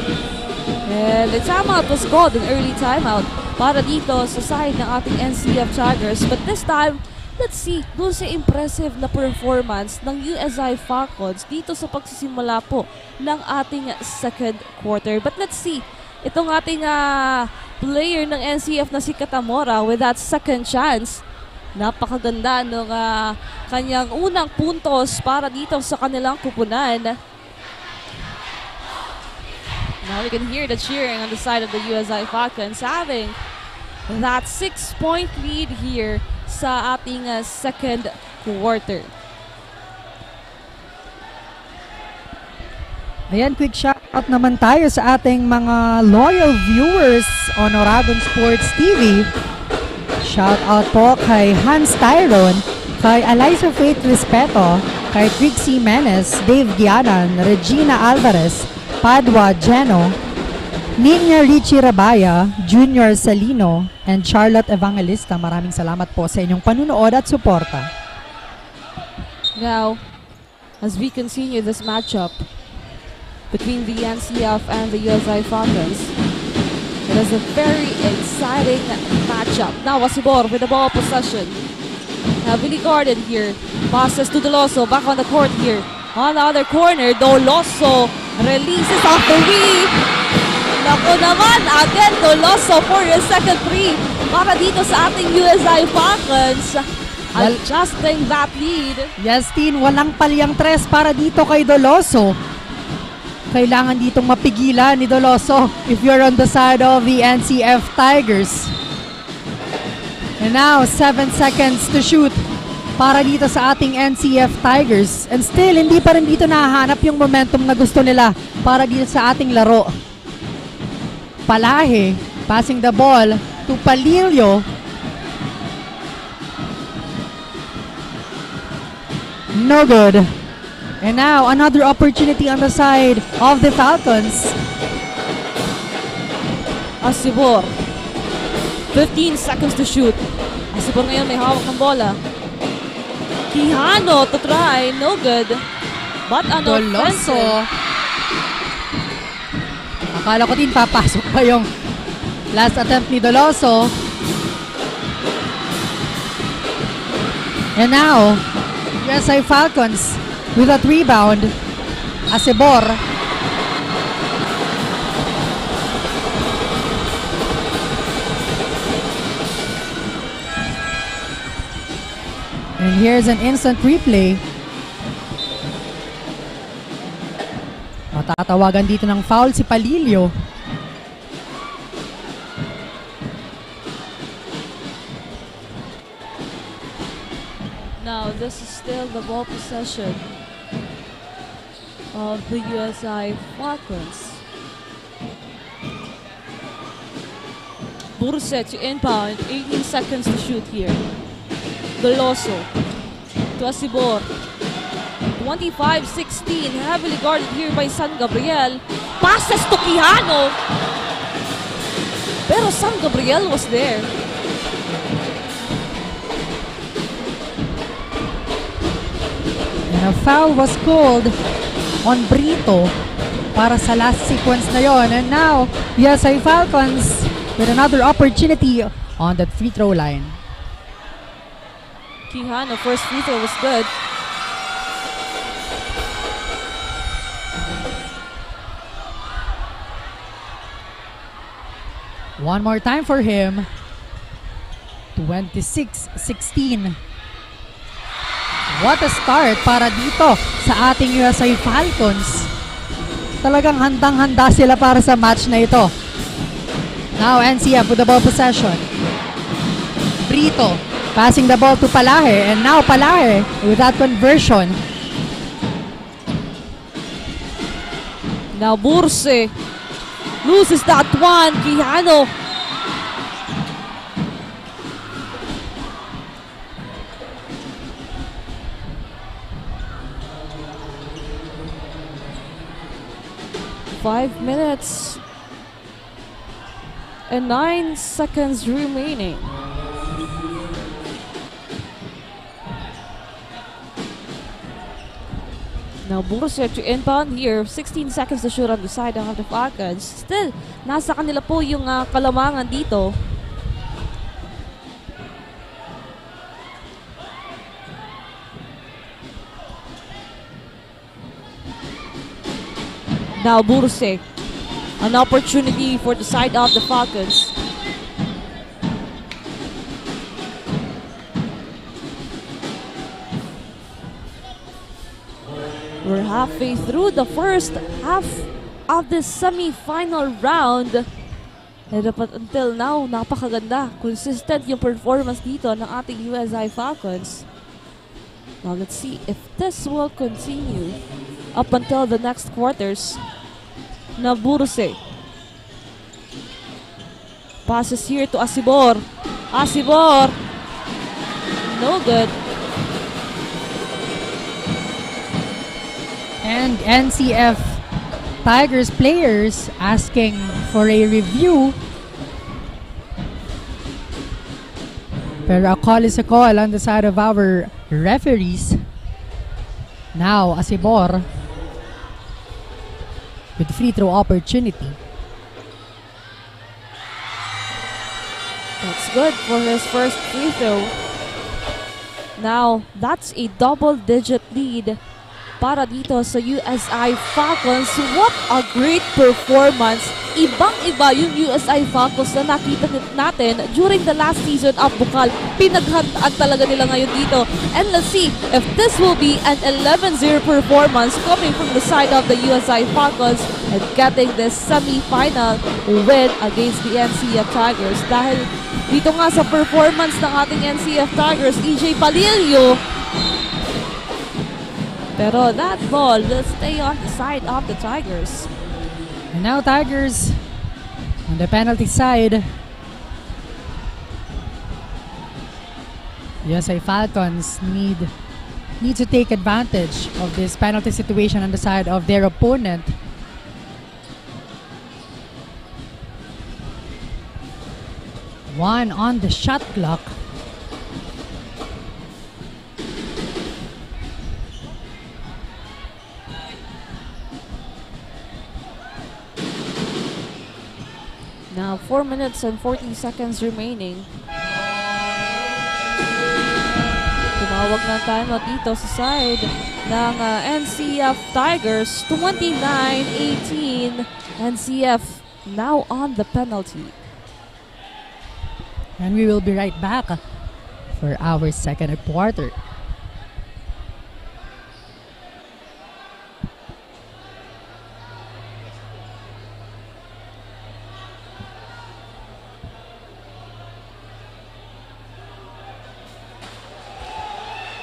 And the timeout was called, an early timeout para dito sa side ng ating NCF Tigers. But this time, let's see, doon sa impressive na performance ng USI Falcons dito sa pagsisimula po ng ating second quarter. But let's see, itong ating player ng NCF na si Katamora with that second chance. Napakaganda ng kanyang unang puntos para dito sa kanilang kupunan. Now we can hear the cheering on the side of the USI Falcons, having that 6-point lead here sa ating second quarter. Ayan, quick shoutout naman tayo sa ating mga loyal viewers on Oragon Sports TV. Shoutout po kay Hans Tyron, kay Eliza Faith Respeto, kay Trixie Menes, Dave Gianan, Regina Alvarez, Padua Geno, Ninya Richie Rabaya, Junior Salino, and Charlotte Evangelista. Maraming salamat po sa inyong panunood at suporta. Now, as we continue this matchup between the NCF and the USI Falcons. It is a very exciting matchup. Now Asibor with the ball possession. Heavily guarded here. Passes to Doloso. Back on the court here. On the other corner, Doloso releases off the weave. Naku naman, again Doloso for your second three para dito sa ating USI Falcons. Adjusting that lead. Yes, Tin, walang palyang tres para dito kay Doloso. Kailangan ditong mapigilan ni Doloso if you're on the side of the NCF Tigers. And now, 7 seconds to shoot para dito sa ating NCF Tigers. And still, hindi pa rin dito nahahanap yung momentum na gusto nila para dito sa ating laro. Palahe, passing the ball to Palilio. No good. And now, another opportunity on the side of the Falcons. Asibor. 15 seconds to shoot. Asibor ngayon may hawak ng bola. Quijano to try. No good. But an Doloso. offensive. Akala ko din papasok pa yung last attempt ni Doloso. And now, USI Falcons with that rebound. Asibor. And here's an instant replay. Matatawagan dito ng foul si Palilio. Now, this is still the ball possession of the USI Falcons. Burse to inbound. 18 seconds to shoot here. Doloso to Asibor. 25-16. Heavily guarded here by San Gabriel. Passes to Quijano. Pero San Gabriel was there. And a foul was called on Brito para sa last sequence na yon. And now, USI Falcons with another opportunity on that free throw line. Quijano, first free throw was good. One more time for him. 26-16. What a start para dito sa ating USI Falcons. Talagang handang-handa sila para sa match na ito. Now NCF with the ball possession. Brito passing the ball to Palahe, and now Palahe with that conversion. Now Burse loses that one. Quijano. Five minutes and 9 seconds remaining. Now Burse to inbound here. 16 seconds to shoot on the side of the Falcons. Still, nasa kanila po yung kalamangan dito. Now Burse, an opportunity for the side of the Falcons. We're halfway through the first half of the semi-final round. And up until now, napakaganda. Consistent yung performance dito ng ating USI Falcons. Now let's see if this will continue up until the next quarters. Now Burse. Passes here to Asibor. Asibor. No good. And NCF Tigers players asking for a review. Pero a call is a call on the side of our referees. Now, Asibor with free throw opportunity. That's good for his first free throw. Now, that's a double-digit lead para dito sa USI Falcons. What a great performance! Ibang-iba yung USI Falcons na nakita natin during the last season of Bucal. Pinaghandaan talaga nila ngayon dito. And let's see if this will be an 11-0 performance coming from the side of the USI Falcons and getting this semi-final win against the NCF Tigers. Dahil dito nga sa performance ng ating NCF Tigers, EJ Palillo. Pero that ball will stay on the side of the Tigers. And now Tigers on the penalty side. USI Falcons need to take advantage of this penalty situation on the side of their opponent. One on the shot clock. Now, 4 minutes and 40 seconds remaining. Tumawag ng timeout dito sa side ng NCF Tigers. 29-18. NCF now on the penalty. And we will be right back for our second quarter.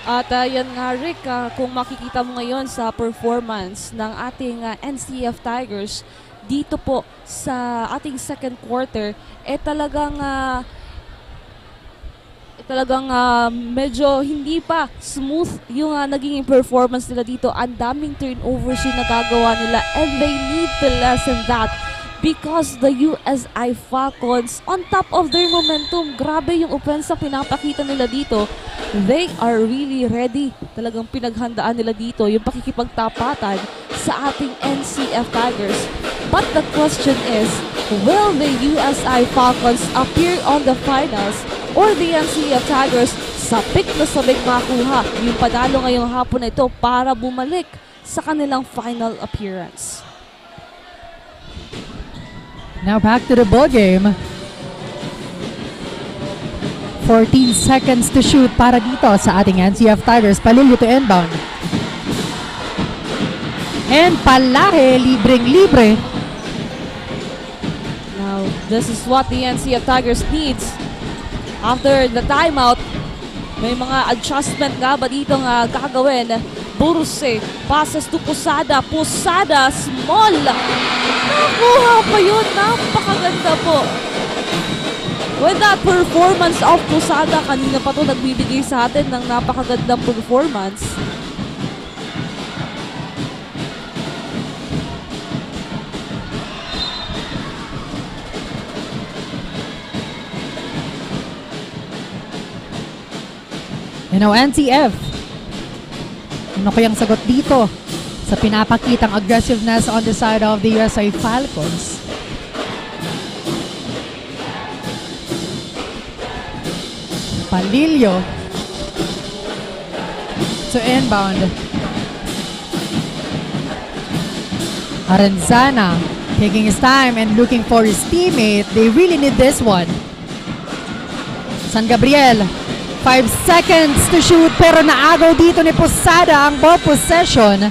At yan nga Rick, kung makikita mo ngayon sa performance ng ating NCF Tigers dito po sa ating second quarter, talagang medyo hindi pa smooth yung naging performance nila dito. Ang daming turnovers yung nagagawa nila and they need to lessen that. Because the USI Falcons, on top of their momentum, grabe yung offense na pinapakita nila dito. They are really ready. Talagang pinaghandaan nila dito yung pakikipagtapatan sa ating NCF Tigers. But the question is, will the USI Falcons appear on the finals or the NCF Tigers sabik na sabik makuha yung panalo ngayong hapon na ito para bumalik sa kanilang final appearance? Now back to the ball game. 14 seconds to shoot para dito sa ating NCF Tigers. Palilyo to inbound. And Palahe, libreng-libre. Now, this is what the NCF Tigers needs. After the timeout, may mga adjustment nga ba dito nga gagawin? Burse, passes to Posada. Posada, small. Nakuha pa yun. Napakaganda po. With that performance of Posada, kanina pa to nagbibigay sa atin ng napakagandang performance. NCF. Ano kayang sagot dito sa pinapakitang aggressiveness on the side of the USI Falcons? Palilyo to inbound. Arenzana taking his time and looking for his teammate. They really need this one. San Gabriel, 5 seconds to shoot pero naagaw dito ni Posada ang ball possession.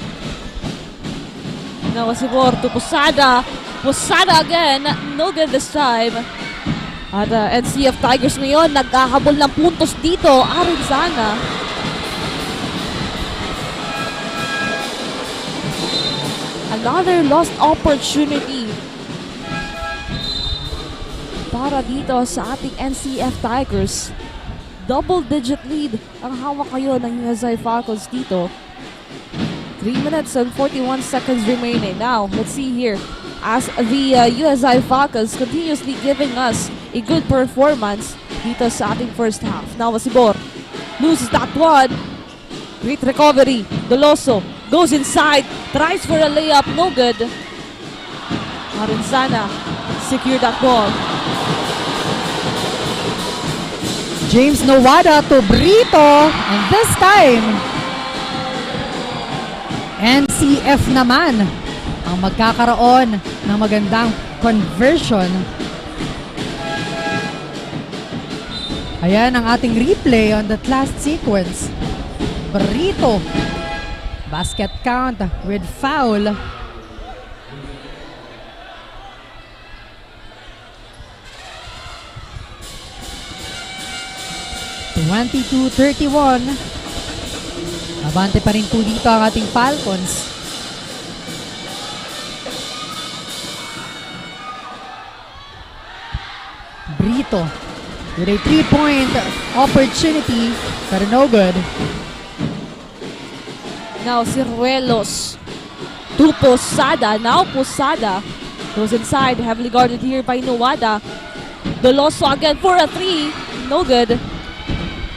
Now si Borto Posada. Posada again. No good this time. At NCF Tigers ngayon naghahabol ng puntos dito. Arenzana. Another lost opportunity para dito sa ating NCF Tigers. Double-digit lead ang hawak kayo ng USI Falcons dito. 3 minutes and 41 seconds remaining. Now, let's see here. As the USI Falcons continuously giving us a good performance dito sa ating first half. Now, Asibor loses that one. Great recovery. Doloso goes inside, tries for a layup, no good. Arenzana secure that ball. James Nowada to Brito, and this time, NCF naman ang magkakaroon ng magandang conversion. Ayan ang ating replay on that last sequence. Brito, basket count with foul. (22-31). Abante pa rin po dito ang ating Falcons. Brito with a 3-point opportunity, pero no good. Now Ciruelos to Posada. Now Posada goes inside, heavily guarded here by Nowada. Doloso again for a 3, no good.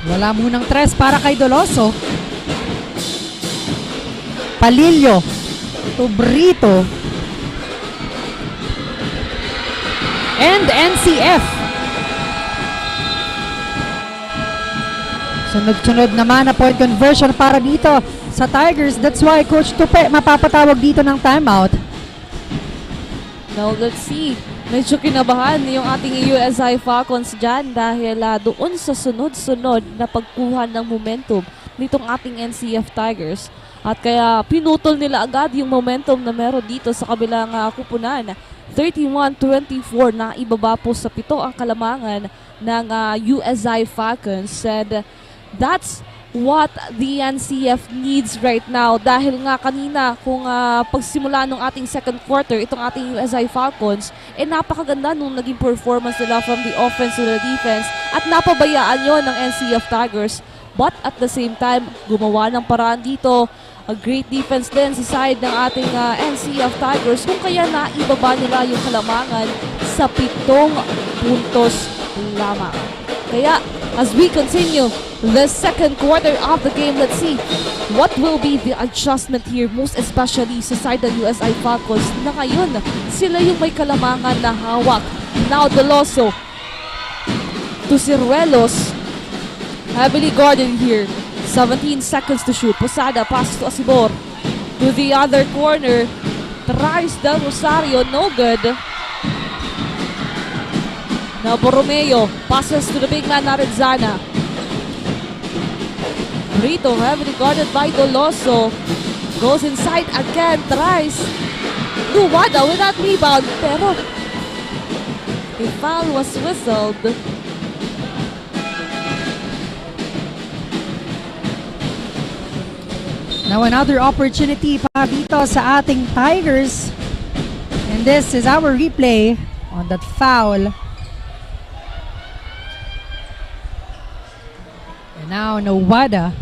Wala munang tres para kay Doloso. Palillo to Brito. And NCF. Sunod-sunod naman na point conversion para dito sa Tigers. That's why Coach Tupe mapapatawag dito ng timeout. Now let's see. Medyo kinabahan yung ating USI Falcons dyan dahil doon sa sunod-sunod na pagkuha ng momentum nitong ating NCF Tigers. At kaya pinutol nila agad yung momentum na meron dito sa kabilang kupunan. 31-24 na ibaba po sa 7 ang kalamangan ng USI Falcons. And that's what the NCF needs right now. Dahil nga kanina kung pagsimula ng ating second quarter, itong ating USI Falcons, napakaganda nung naging performance nila from the offense to the defense at napabayaan yon ng NCF Tigers. But at the same time, gumawa ng paraan dito. A great defense din sa side ng ating NCF Tigers kung kaya naibaba nila yung kalamangan sa 7 puntos lamang. Kaya as we continue the second quarter of the game, let's see what will be the adjustment here, most especially sa side ng USI Falcons na ngayon sila yung may kalamangan na hawak. Now Doloso to Ciruelos, heavily guarded here. 17 seconds to shoot. Posada passes to Asibor. To the other corner. Tries Del Rosario. No good. Now Borromeo passes to the big man Arenzana. Brito heavily guarded by Doloso. Goes inside again. Tries. Nowada without rebound. Pero a foul was whistled. Now another opportunity para dito sa ating Tigers. And this is our replay on that foul. And now Nowada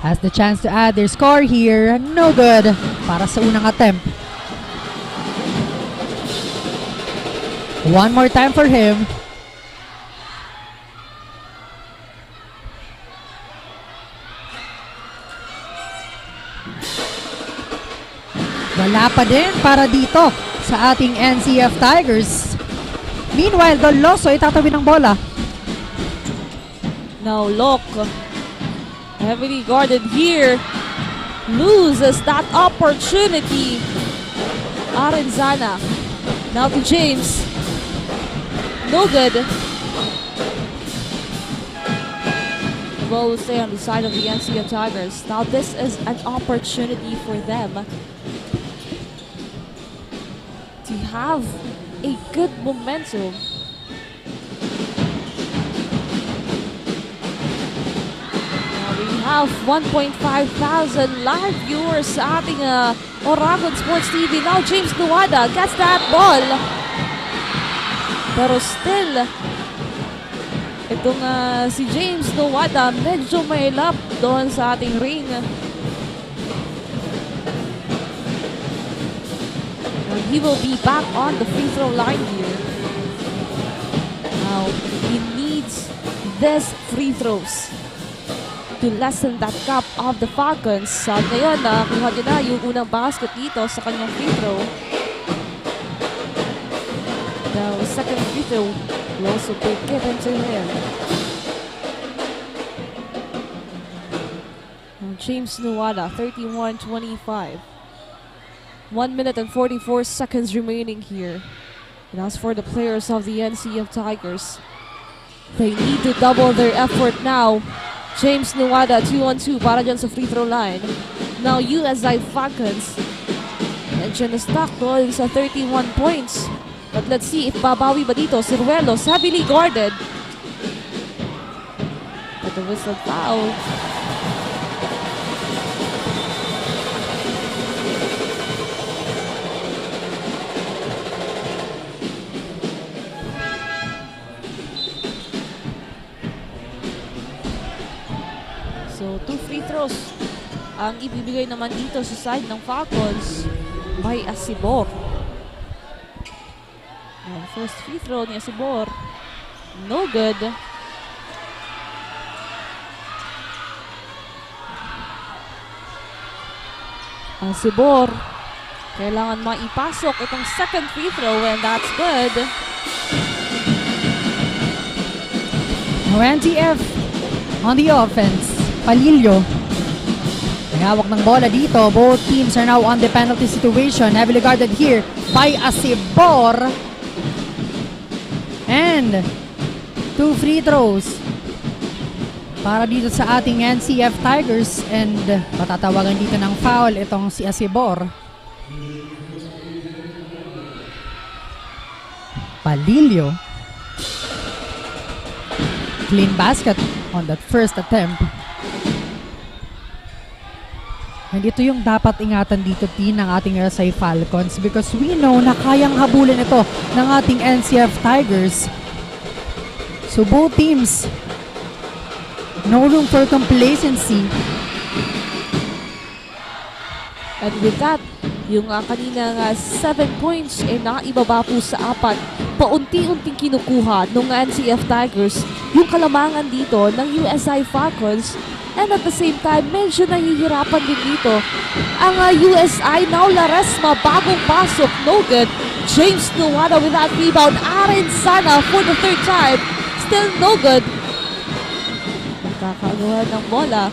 has the chance to add their score here. No good para sa unang attempt. One more time for him. Wala pa din para dito sa ating NCF Tigers. Meanwhile, Doloso itatabi ng bola. Now Lok, heavily guarded here, loses that opportunity. Arenzana, now to James. No good. The ball will stay on the side of the NCF Tigers. Now this is an opportunity for them to have a good momentum. Now we have 1.5 thousand live viewers sa ating Oragon Sports TV. Now James Nowada gets that ball. Pero still, itong si James Nowada medyo mailap doon sa ating ring. He will be back on the free throw line here. Now, he needs these free throws to lessen that gap of the Falcons. Ngayon, nakuha niya na yung unang basket dito sa kanyang free throw. The second free throw will also be given to him. James Nuwada, 31-25. 1 minute and 44 seconds remaining here. And as for the players of the NCF Tigers, they need to double their effort now. James Nuwada, 2-on-2 para dyan sa free throw line. Now USI Falcons, medyo na-stuck doon sa 31 points. But let's see if babawi ba dito. Ciruelos, heavily guarded. But the whistle foul. So, 2 free throws ang ibibigay naman dito sa side ng Falcons by Asibor. First free throw ni Asibor, no good. Asibor, kailangan maipasok itong second free throw and that's good. NCF on the offense. Palillo. May hawak ng bola dito. Both teams are now on the penalty situation. Heavily guarded here by Asibor. And 2 free throws para dito sa ating NCF Tigers. And patatawagan dito ng foul itong si Asibor. Palillo. Clean basket on that first attempt. And ito yung dapat ingatan dito din ng ating RSI Falcons because we know na kayang habulin ito ng ating NCF Tigers. So both teams, no room for complacency. And with that, yung kaninang 7 points nakaibaba po sa 4. Paunti-unting kinukuha ng NCF Tigers yung kalamangan dito ng USI Falcons. And at the same time, medyo nahihirapan din dito ang USI. Now Laresma, bagong pasok, no good. James Nuwada with that rebound. Aaron Sana for the third time, still no good. Nakakaluhan ng bola.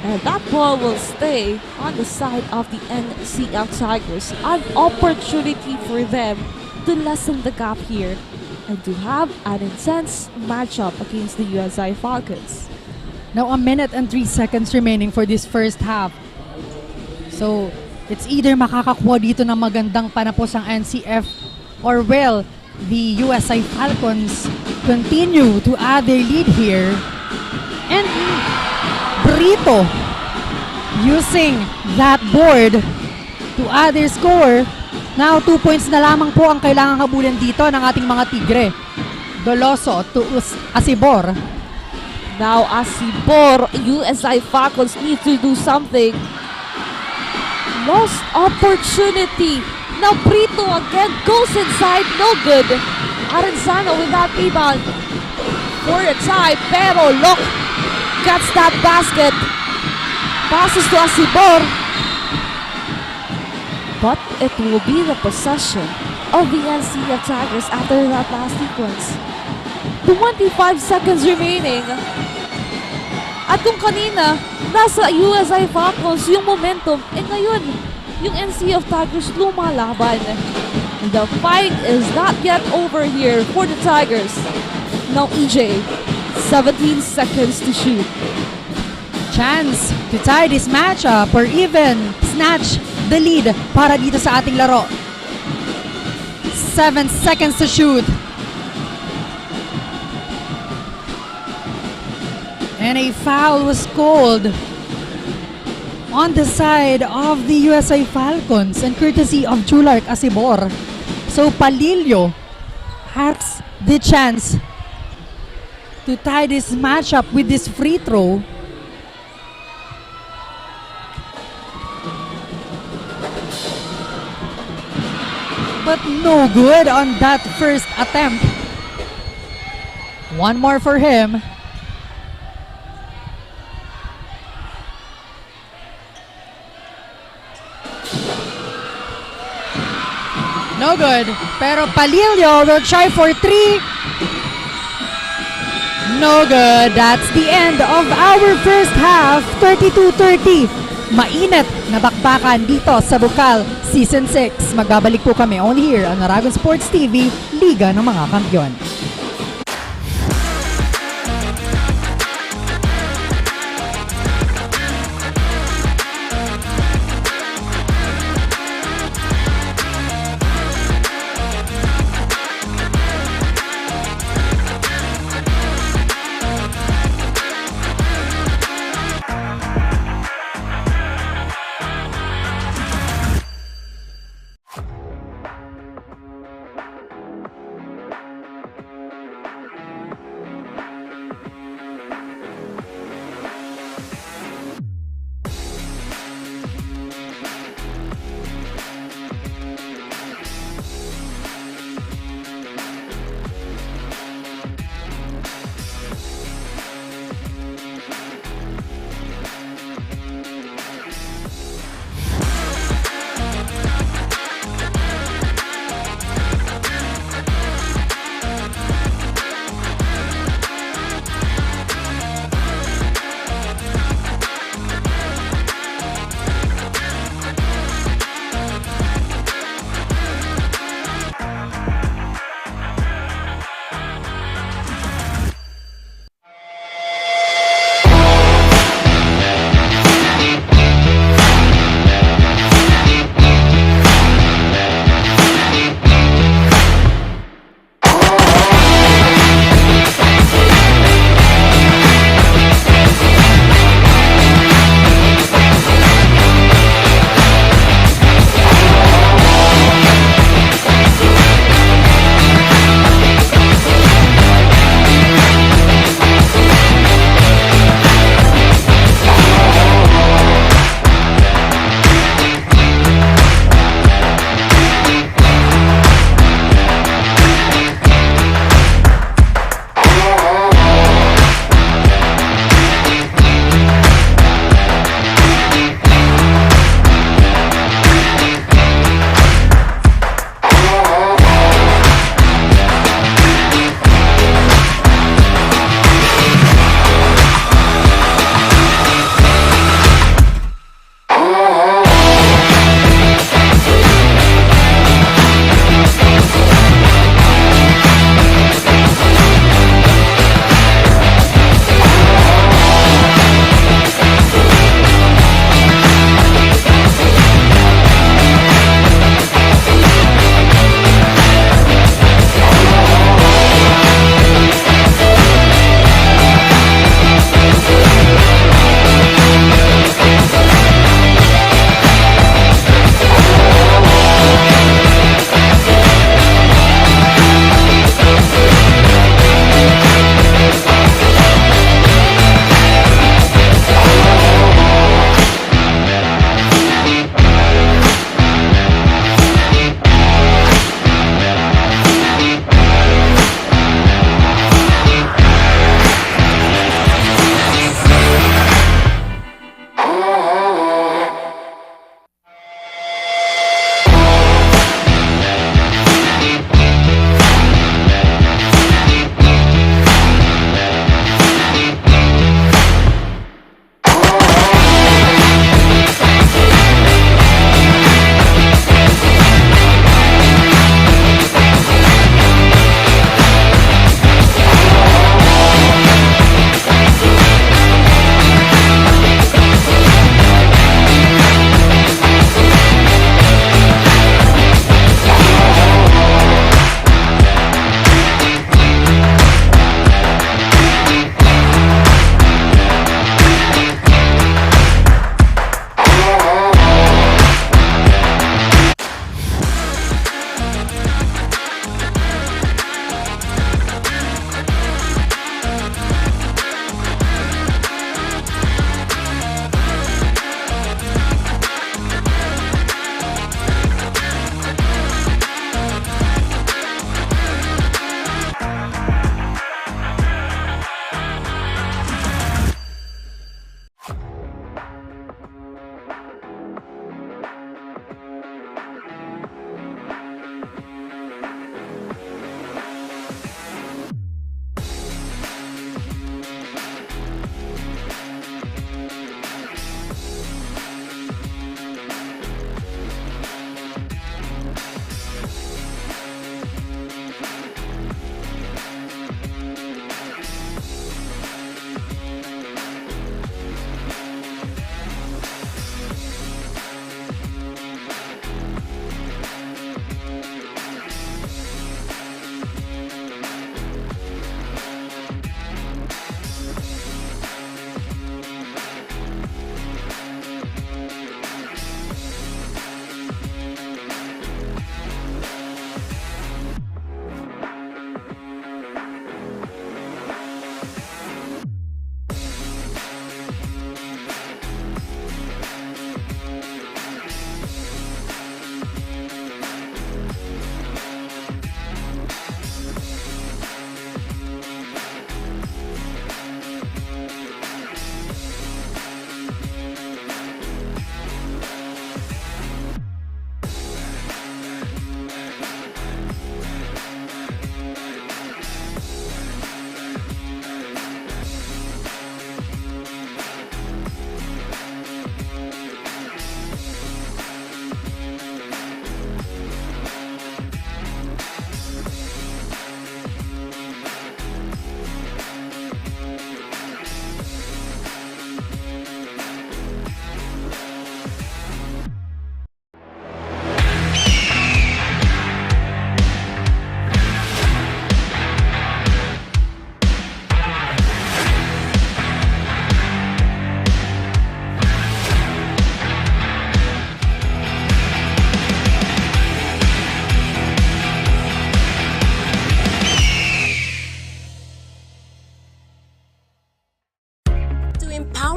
And that ball will stay on the side of the NCF Tigers. An opportunity for them to lessen the gap here and to have an intense matchup against the USI Falcons. Now, 1 minute and 3 seconds remaining for this first half. So, it's either makakakuha dito ng magandang panapos ang NCF or well, the USI Falcons continue to add their lead here. And Brito using that board to add their score. Now, 2 points na lamang po ang kailangang habulin dito ng ating mga Tigre. Doloso to Asibor. Now Asibor, USI Falcons need to do something. Lost opportunity. Now Brito again goes inside, no good. Arenzano with that rebound for a tie, pero look, gets that basket. Passes to Asibor. But it will be the possession of the NCF Tigers after that last sequence. 25 seconds remaining. At kung kanina, nasa USI Falcons yung momentum, ngayon, yung NCF Tigers lumalaban. And the fight is not yet over here for the Tigers. Now EJ, 17 seconds to shoot. Chance to tie this matchup or even snatch the lead para dito sa ating laro. 7 seconds to shoot. And a foul was called on the side of the USA Falcons and courtesy of Julark Asibor. So Palillo has the chance to tie this matchup with this free throw. But no good on that first attempt. One more for him. No good. Pero Palilio will try for 3. No good. That's the end of our first half. 32-30. Mainit na bakbakan dito sa Bucal Season 6. Magbabalik po kami only here on Aragon Sports TV, Liga ng mga Kampiyon.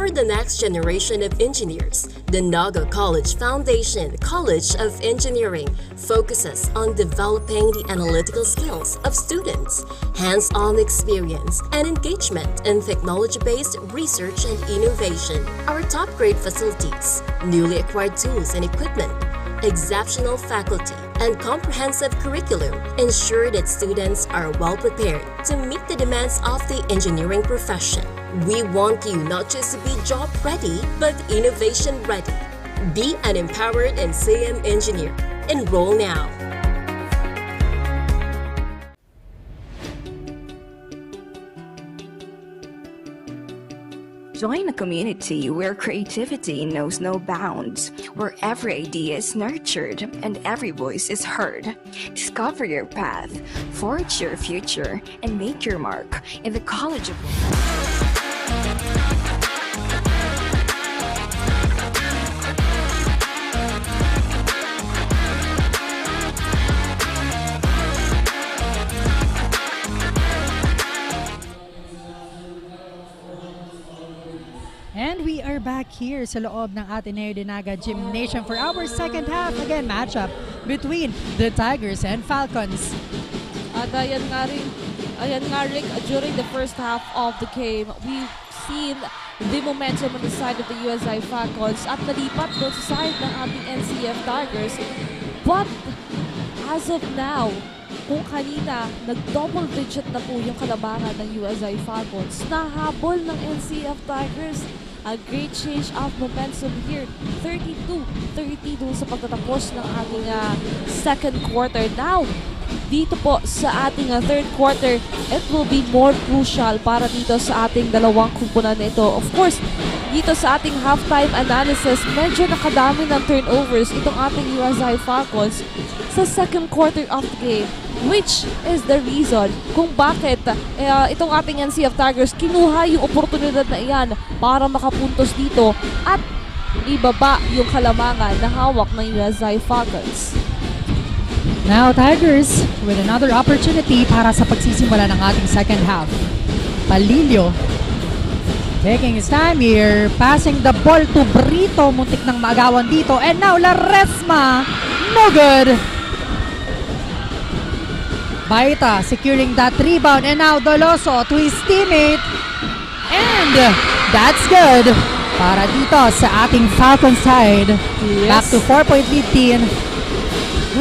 Power the next generation of engineers. The Naga College Foundation College of Engineering focuses on developing the analytical skills of students, hands-on experience, and engagement in technology-based research and innovation. Our top-grade facilities, newly acquired tools and equipment, exceptional faculty, and comprehensive curriculum ensure that students are well prepared to meet the demands of the engineering profession. We want you not just to be job ready, but innovation ready. Be an empowered NCM engineer. Enroll now. Join a community where creativity knows no bounds, where every idea is nurtured and every voice is heard. Discover your path, forge your future, and make your mark in the College of And we are back here sa loob ng Ateneo de Naga Gymnasium for our second half. Again, matchup between the Tigers and Falcons. At ayan nga, Rick, during the first half of the game, we've seen the momentum on the side of the USI Falcons at nalipat doon sa side ng ating NCF Tigers. But as of now, kung kanina nag-double digit na po yung kalabangan ng USI Falcons, nahabol ng NCF Tigers. A great change of momentum here. 32-30 dun sa pagtatapos ng ating second quarter. Now, dito po sa ating third quarter, it will be more crucial para dito sa ating dalawang kumpunan nito. Of course, dito sa ating halftime analysis, medyo nakadami ng turnovers itong ating USI Falcons sa second quarter of the game, which is the reason kung bakit itong ating NCF Tigers kinuha yung oportunidad na iyan para makapuntos dito at ibaba yung kalamangan na hawak ng USI Falcons. Now, Tigers with another opportunity para sa pagsisimula ng ating second half. Palilio taking his time here, passing the ball to Brito, muntik ng magawan dito, and now Laresma, no good. Baita securing that rebound, and now Doloso to his teammate, and that's good para dito sa ating Falcon side. Yes. Back to 4-point lead team.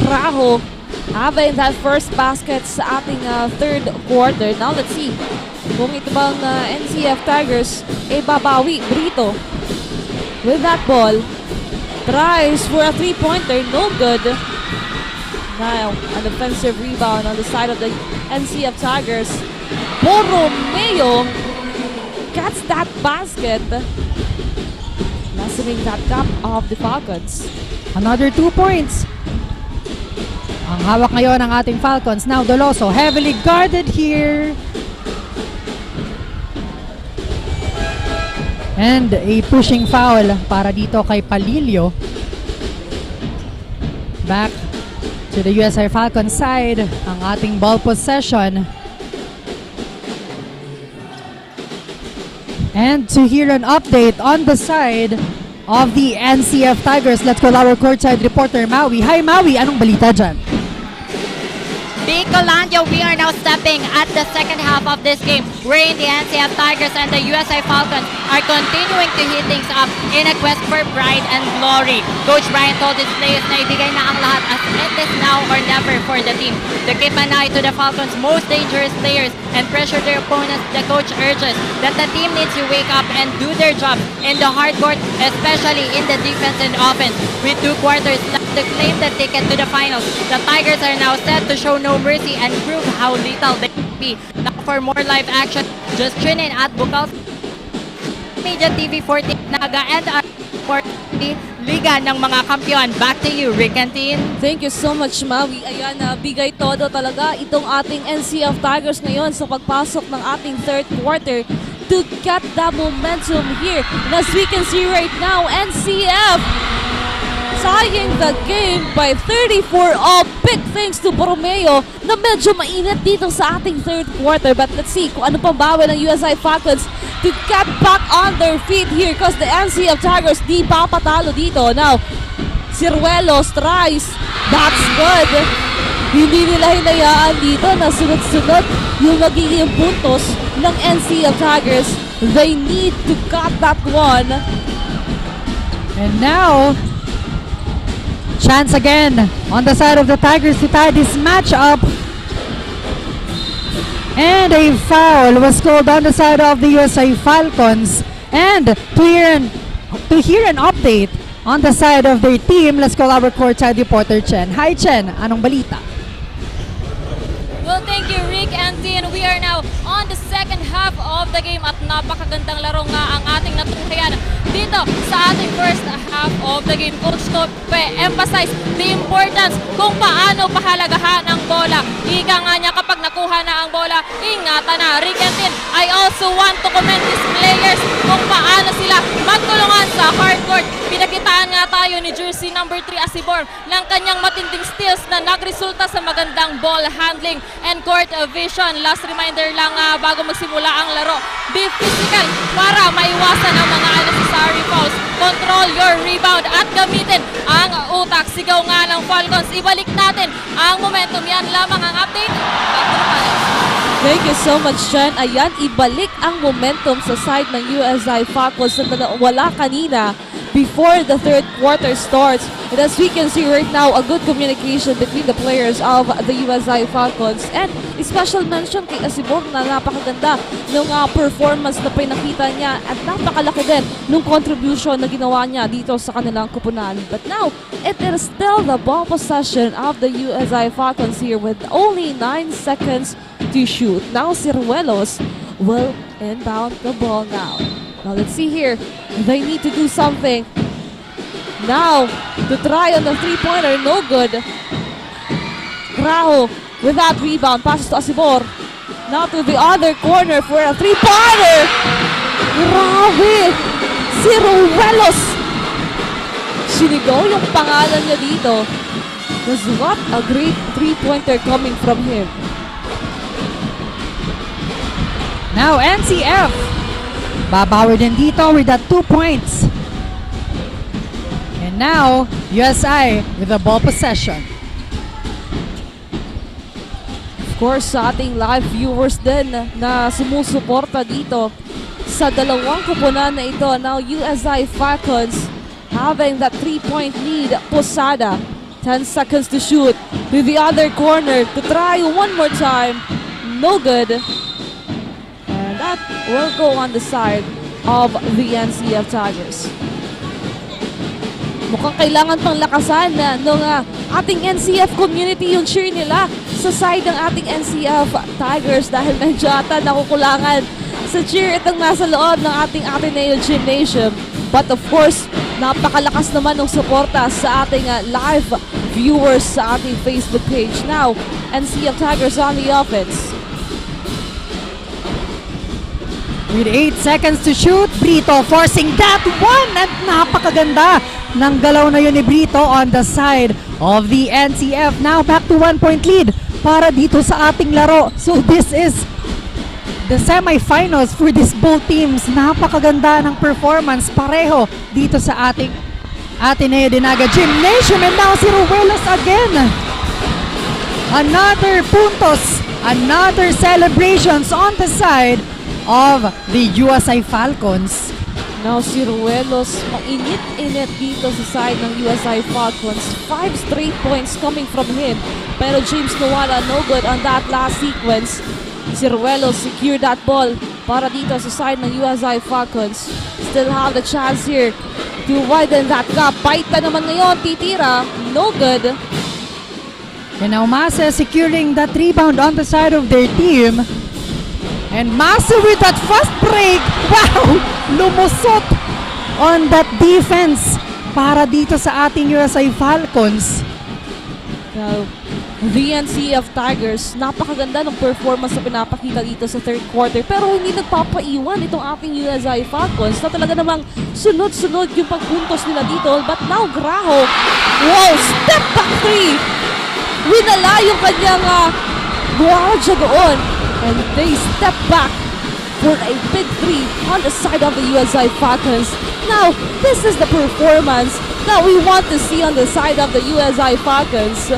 Raho having that first basket sa ating third quarter. Now let's see kung ito bang NCF Tigers babawi. Brito with that ball tries for a three-pointer, no good. Now an offensive rebound on the side of the NCF Tigers. Borromeo gets that basket, lessening that gap of the Falcons. Another 2 points. Ang hawak ngayon ng ating Falcons. Now Doloso heavily guarded here. And a pushing foul para dito kay Palilio. Back to the USI Falcons side, ang ating ball possession. And to hear an update on the side of the NCF Tigers, let's call our courtside reporter Maui. Hi Maui, anong balita dyan? Bicolandia, we are now stepping at the second half of this game, wherein the NCF Tigers and the USI Falcons are continuing to heat things up in a quest for pride and glory. Coach Brian told his players na ibigay na ang lahat as it is now or never for the team. To keep an eye to the Falcons' most dangerous players and pressure their opponents, the coach urges that the team needs to wake up and do their job in the hard court, especially in the defense and offense. With 2 quarters left to claim the ticket to the finals, the Tigers are now set to show no mercy and prove how lethal they can be. Now for more live action, just tune in at Bucal Media TV 14 Naga and our Liga ng mga Kampiyon. Back to you, Rick and Tin. Thank you so much, Maui. Ayan, bigay todo talaga itong ating NCF Tigers ngayon sa pagpasok ng ating third quarter to get the momentum here. And as we can see right now, NCF tying the game by 34. All big thanks to Borromeo na medyo mainit dito sa ating third quarter. But let's see kung ano pang bawi ng USI Falcons to get back on their feet here because the NCF Tigers di papatalo dito. Now, Ciruelos tries. That's good. Hindi nila hinayaan dito na sunod-sunod yung magiging puntos ng NCF Tigers. They need to cut that one. And now, chance again on the side of the Tigers to tie this matchup. And a foul was called on the side of the USA Falcons. And to hear an update on the side of their team, let's call our courtside reporter Chen. Hi Chen, anong balita? Well, thank you, Rick and Dean. We are now on the second half of the game at napakagandang laro nga ang ating natunghayan dito sa ating first half of the game. Coach Tope emphasize the importance kung paano pahalagahan ang bola. Ika nga niya kapag nakuha na ang bola, ingatan na. Rick and Dean, I also want to commend these players kung paano sila magtulungan sa hardcourt. Pinakitaan nga tayo ni jersey number 3 Asibor ng kanyang matinding steals na nagresulta sa magandang ball handling and court vision. Last reminder lang bago magsimula ang laro, be physical para maiwasan ang mga unnecessary fouls. Control your rebound at gamitin ang utak. Sigaw nga ng Falcons. Ibalik natin ang momentum. Yan lamang ang update. Thank you so much, Chen. Ayan, ibalik ang momentum sa side ng USA Falcons na wala kanina before the third quarter starts. And as we can see right now, a good communication between the players of the USA Falcons. And special mention kay Asibor na napakaganda ng performance na pinakita niya at napakalaki din ng contribution na ginawa niya dito sa kanilang kupunan. But now, it is still the ball possession of the USA Falcons here with only 9 seconds to shoot. Now, Ciruelos will inbound the ball now. Now, let's see here. They need to do something. Now, to try on the three-pointer, no good. Graho with that rebound, passes to Asibor. Now to the other corner for a three-pointer. Grabe! Ciruelos! Sinigaw yung pangalan niya dito. Because what a great three-pointer coming from him. Now NCF babawi din dito with that 2 points. And now USI with the ball possession. Of course, sa ating live viewers din na sumusuporta dito sa dalawang kupunan na ito. Now USI Falcons having that 3-point lead. Posada, 10 seconds to shoot to the other corner to try one more time. No good. And that will go on the side of the NCF Tigers. Mukhang kailangan pang lakasan na nung ating NCF community yung cheer nila sa side ng ating NCF Tigers dahil medyo ata nakukulangan sa cheer itong nasa loob ng ating Ateneo Gymnasium. But of course, napakalakas naman ng suporta sa ating live viewers sa ating Facebook page. Now, NCF Tigers on the offense. With 8 seconds to shoot, Brito forcing that one at napakaganda ng galaw na yun ni Brito on the side of the NCF. Now back to 1-point lead para dito sa ating laro. So this is the semifinals for these both teams. Napakaganda ng performance pareho dito sa ating Ateneo de Naga Gymnasium. And now Ciruelos again. Another puntos, another celebrations on the side of the USA Falcons. Now, Ciruelos, mainit-init dito sa side ng USA Falcons. 5 straight points coming from him. Pero James Nawala, no good on that last sequence. Ciruelos secure that ball para dito sa side ng USA Falcons. Still have the chance here to widen that gap. Baita naman ngayon, titira. No good. And now Masa securing that rebound on the side of their team. And Masa with that fast break. Wow! Lumusot on that defense para dito sa ating USA Falcons. Now, the NCF Tigers, napakaganda ng performance na pinapakita dito sa third quarter. Pero hindi nagpapaiwan itong ating USA Falcons na talaga namang sunod-sunod yung pagpuntos nila dito. But now, Graho, wow, step back three! Winala yung kanyang guardia doon. And they step back for a big three on the side of the USI Falcons. Now, this is the performance that we want to see on the side of the USI Falcons.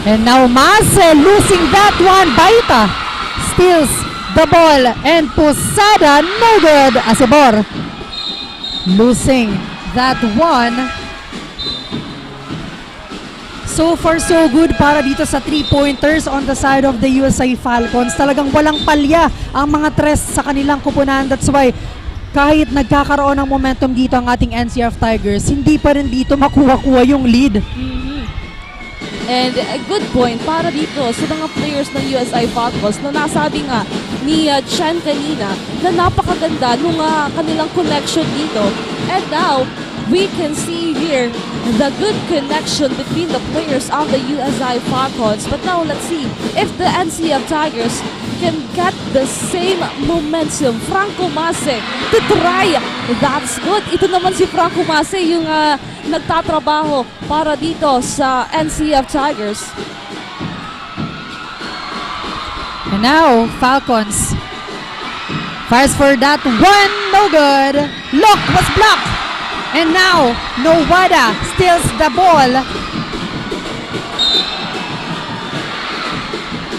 And now Mase losing that one. Baita steals the ball and Posada no good. Asebor losing that one. So far so good para dito sa 3-pointers on the side of the USA Falcons. Talagang walang palya ang mga tres sa kanilang kupunan. That's why kahit nagkakaroon ng momentum dito ang ating NCF Tigers, hindi pa rin dito makuha-kuha yung lead. And a good point para dito sa mga players ng USI Falcons na nasabi nga ni Chen kanina na napakaganda nung kanilang connection dito. And now, we can see here the good connection between the players of the USI Falcons. But now, let's see if the NCF Tigers can get the same momentum. Franco Mase to try. That's good. Ito naman si Franco Mase yung nagtatrabaho para dito sa NCF Tigers. And now, Falcons fires for that one, no good. Look, was blocked. And now, Nowada steals the ball.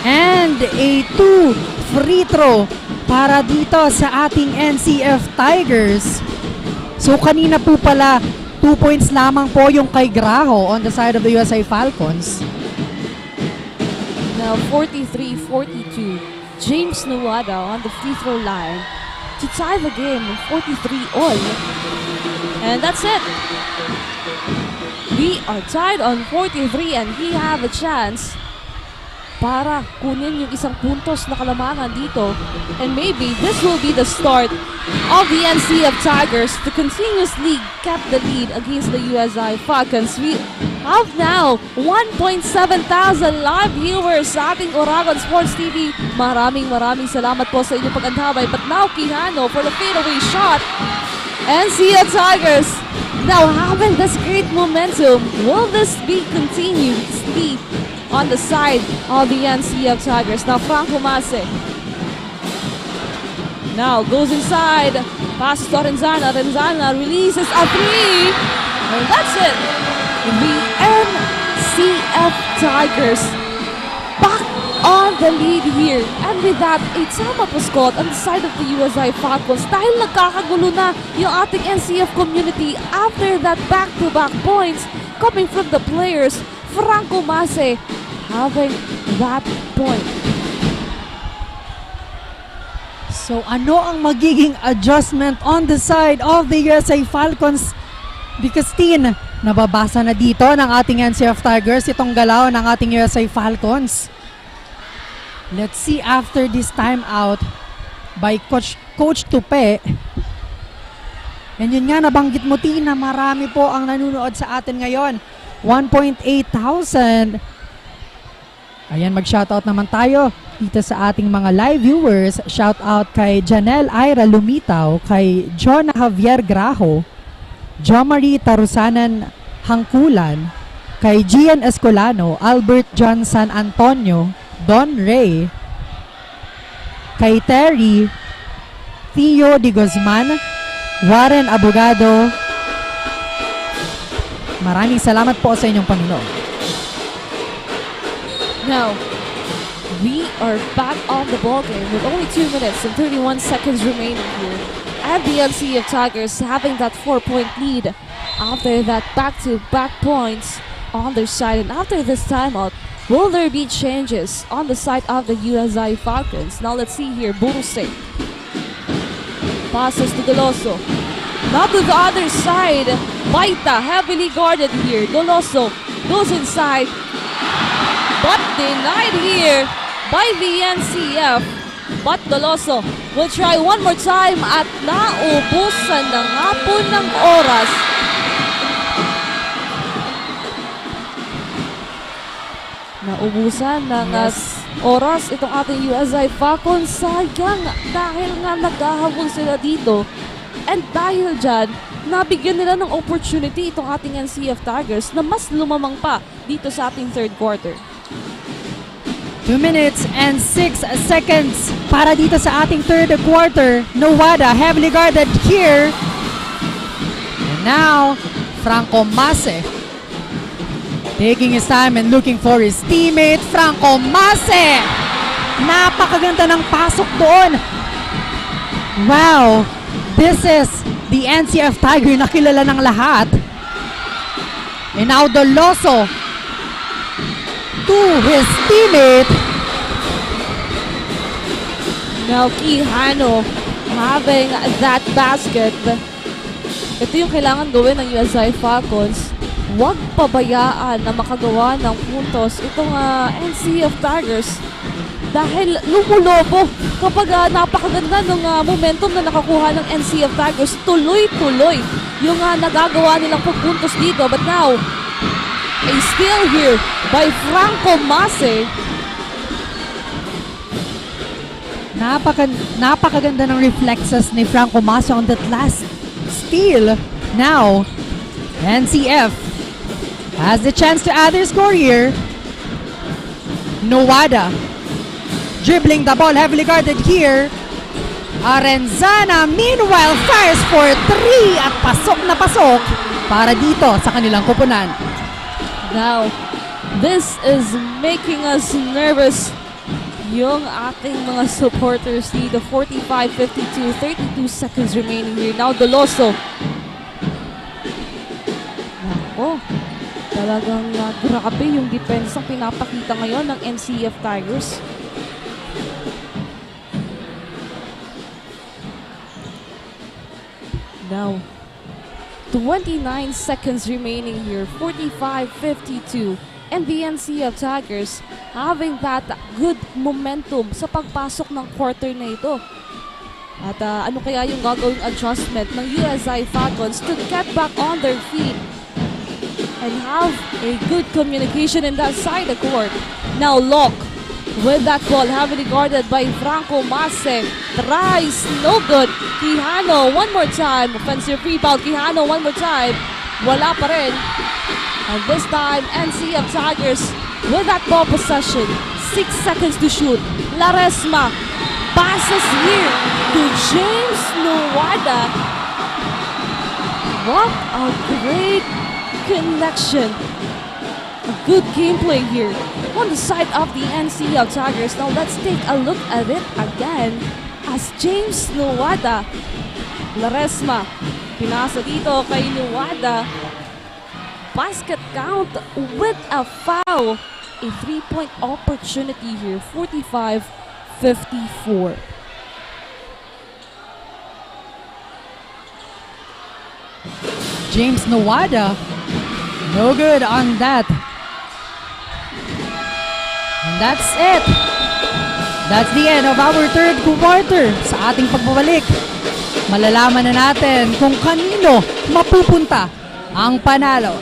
And a 2 free throw para dito sa ating NCF Tigers. So kanina po pala 2 points lamang po yung kay Graho on the side of the USA Falcons. Now 43-42. James Nuwada on the free throw line to tie the game 43 all. And that's it. We are tied on 43 and we have a chance para kunin yung isang puntos na kalamangan dito. And maybe this will be the start of the NCF Tigers to continuously keep the lead against the USI Falcons. We have now 1.7 thousand live viewers sa ating Oragon Sports TV. Maraming salamat po sa inyong pag-antabay. But now Quijano for the fadeaway shot. NCF Tigers now having this great momentum. Will this be continuously on the side of the NCF Tigers? Now Franco Mase now goes inside, passes to Renzana. Renzana releases a three, and that's it. The NCF Tigers back on the lead here. And with that, a timeout was called on the side of the USI Falcons dahil nagkakagulo na yung ating NCF community after that back-to-back points coming from the players. Franco Mase having that point. So ano ang magiging adjustment on the side of the USA Falcons? Because nababasa na dito ng ating NCF Tigers itong galaw ng ating USA Falcons. Let's see after this timeout by Coach Tupe. And yun nga, nabanggit mo Tina, marami po ang nanunood sa atin ngayon. 1.8 thousand. Ayan, mag-shoutout naman tayo dito sa ating mga live viewers. Shoutout kay Janelle Ira Lumitaw, kay John Javier Graho, Jo Marie Tarusanan Hangkulan, kay Gian Escolano, Albert John San Antonio, Don Ray, kay Terry, Theo Di Guzman, Warren Abogado. Maraming salamat po sa inyong panonood. Now, we are back on the ballgame with only 2 minutes and 31 seconds remaining here. And the NCF Tigers having that 4-point lead after that back-to-back points on their side. And after this timeout, will there be changes on the side of the USI Falcons? Now let's see here, Buruse passes to Goloso. Now to the other side, Baita heavily guarded here. Goloso goes inside, but denied here by the NCF. But Goloso will try one more time at naubusan na nga po ng oras. Naubusan ng oras itong ating USI Falcons. Sayang dahil nga naghahabol sila dito. And dahil dyan, nabigyan nila ng opportunity itong ating NCF Tigers na mas lumamang pa dito sa ating third quarter. 2 minutes and 6 seconds para dito sa ating third quarter. Nowada heavily guarded here. And now, Franco Mase taking his time and looking for his teammate. Franco Mase! Napakaganda ng pasok doon. Wow! This is the NCF Tiger na kilala ng lahat. And now Doloso to his teammate. Now Quijano having that basket. Ito yung kailangan gawin ng USI Falcons. Huwag pabayaan na makagawa ng puntos itong NCF Tigers. Dahil lumulobo kapag napakaganda ng momentum na nakakuha ng NCF Tigers, tuloy-tuloy yung nagagawa nilang pagpuntos dito. But now, a steal here by Franco Mase. Napakaganda ng reflexes ni Franco Mase on that last steal. Now, NCF has the chance to add their score here. Nowada dribbling the ball, heavily guarded here. Arenzana meanwhile fires for 3 at pasok na pasok para dito sa kanilang kupunan. Now, this is making us nervous. Yung ating mga supporters dito, 45-52, 32 seconds remaining here. Now, Doloso. Nako, talagang grabe yung defense ang pinapakita ngayon ng NCF Tigers. Now, 29 seconds remaining here, 45-52. And the NCF Tigers having that good momentum sa pagpasok ng quarter na ito. At ano kaya yung gagawing adjustment ng USI Falcons to get back on their feet and have a good communication in that side of the court. Now Locke with that ball heavily guarded by Franco Mase. Tries, no good. Quijano one more time. Offensive rebound. Quijano one more time. Wala pa rin. And this time, NCF Tigers with that ball possession. 6 seconds to shoot. Laresma passes here to James Nowada. What a great connection. A good gameplay here on the side of the NCF Tigers. Now let's take a look at it again as James Nowada. Laresma, pinasa dito kay Nowada. Basket count with a foul. A 3-point opportunity here, 45-54. James Nowada, no good on that. And that's it. That's the end of our third quarter. Sa ating pagbabalik, malalaman na natin kung kanino mapupunta ang panalo.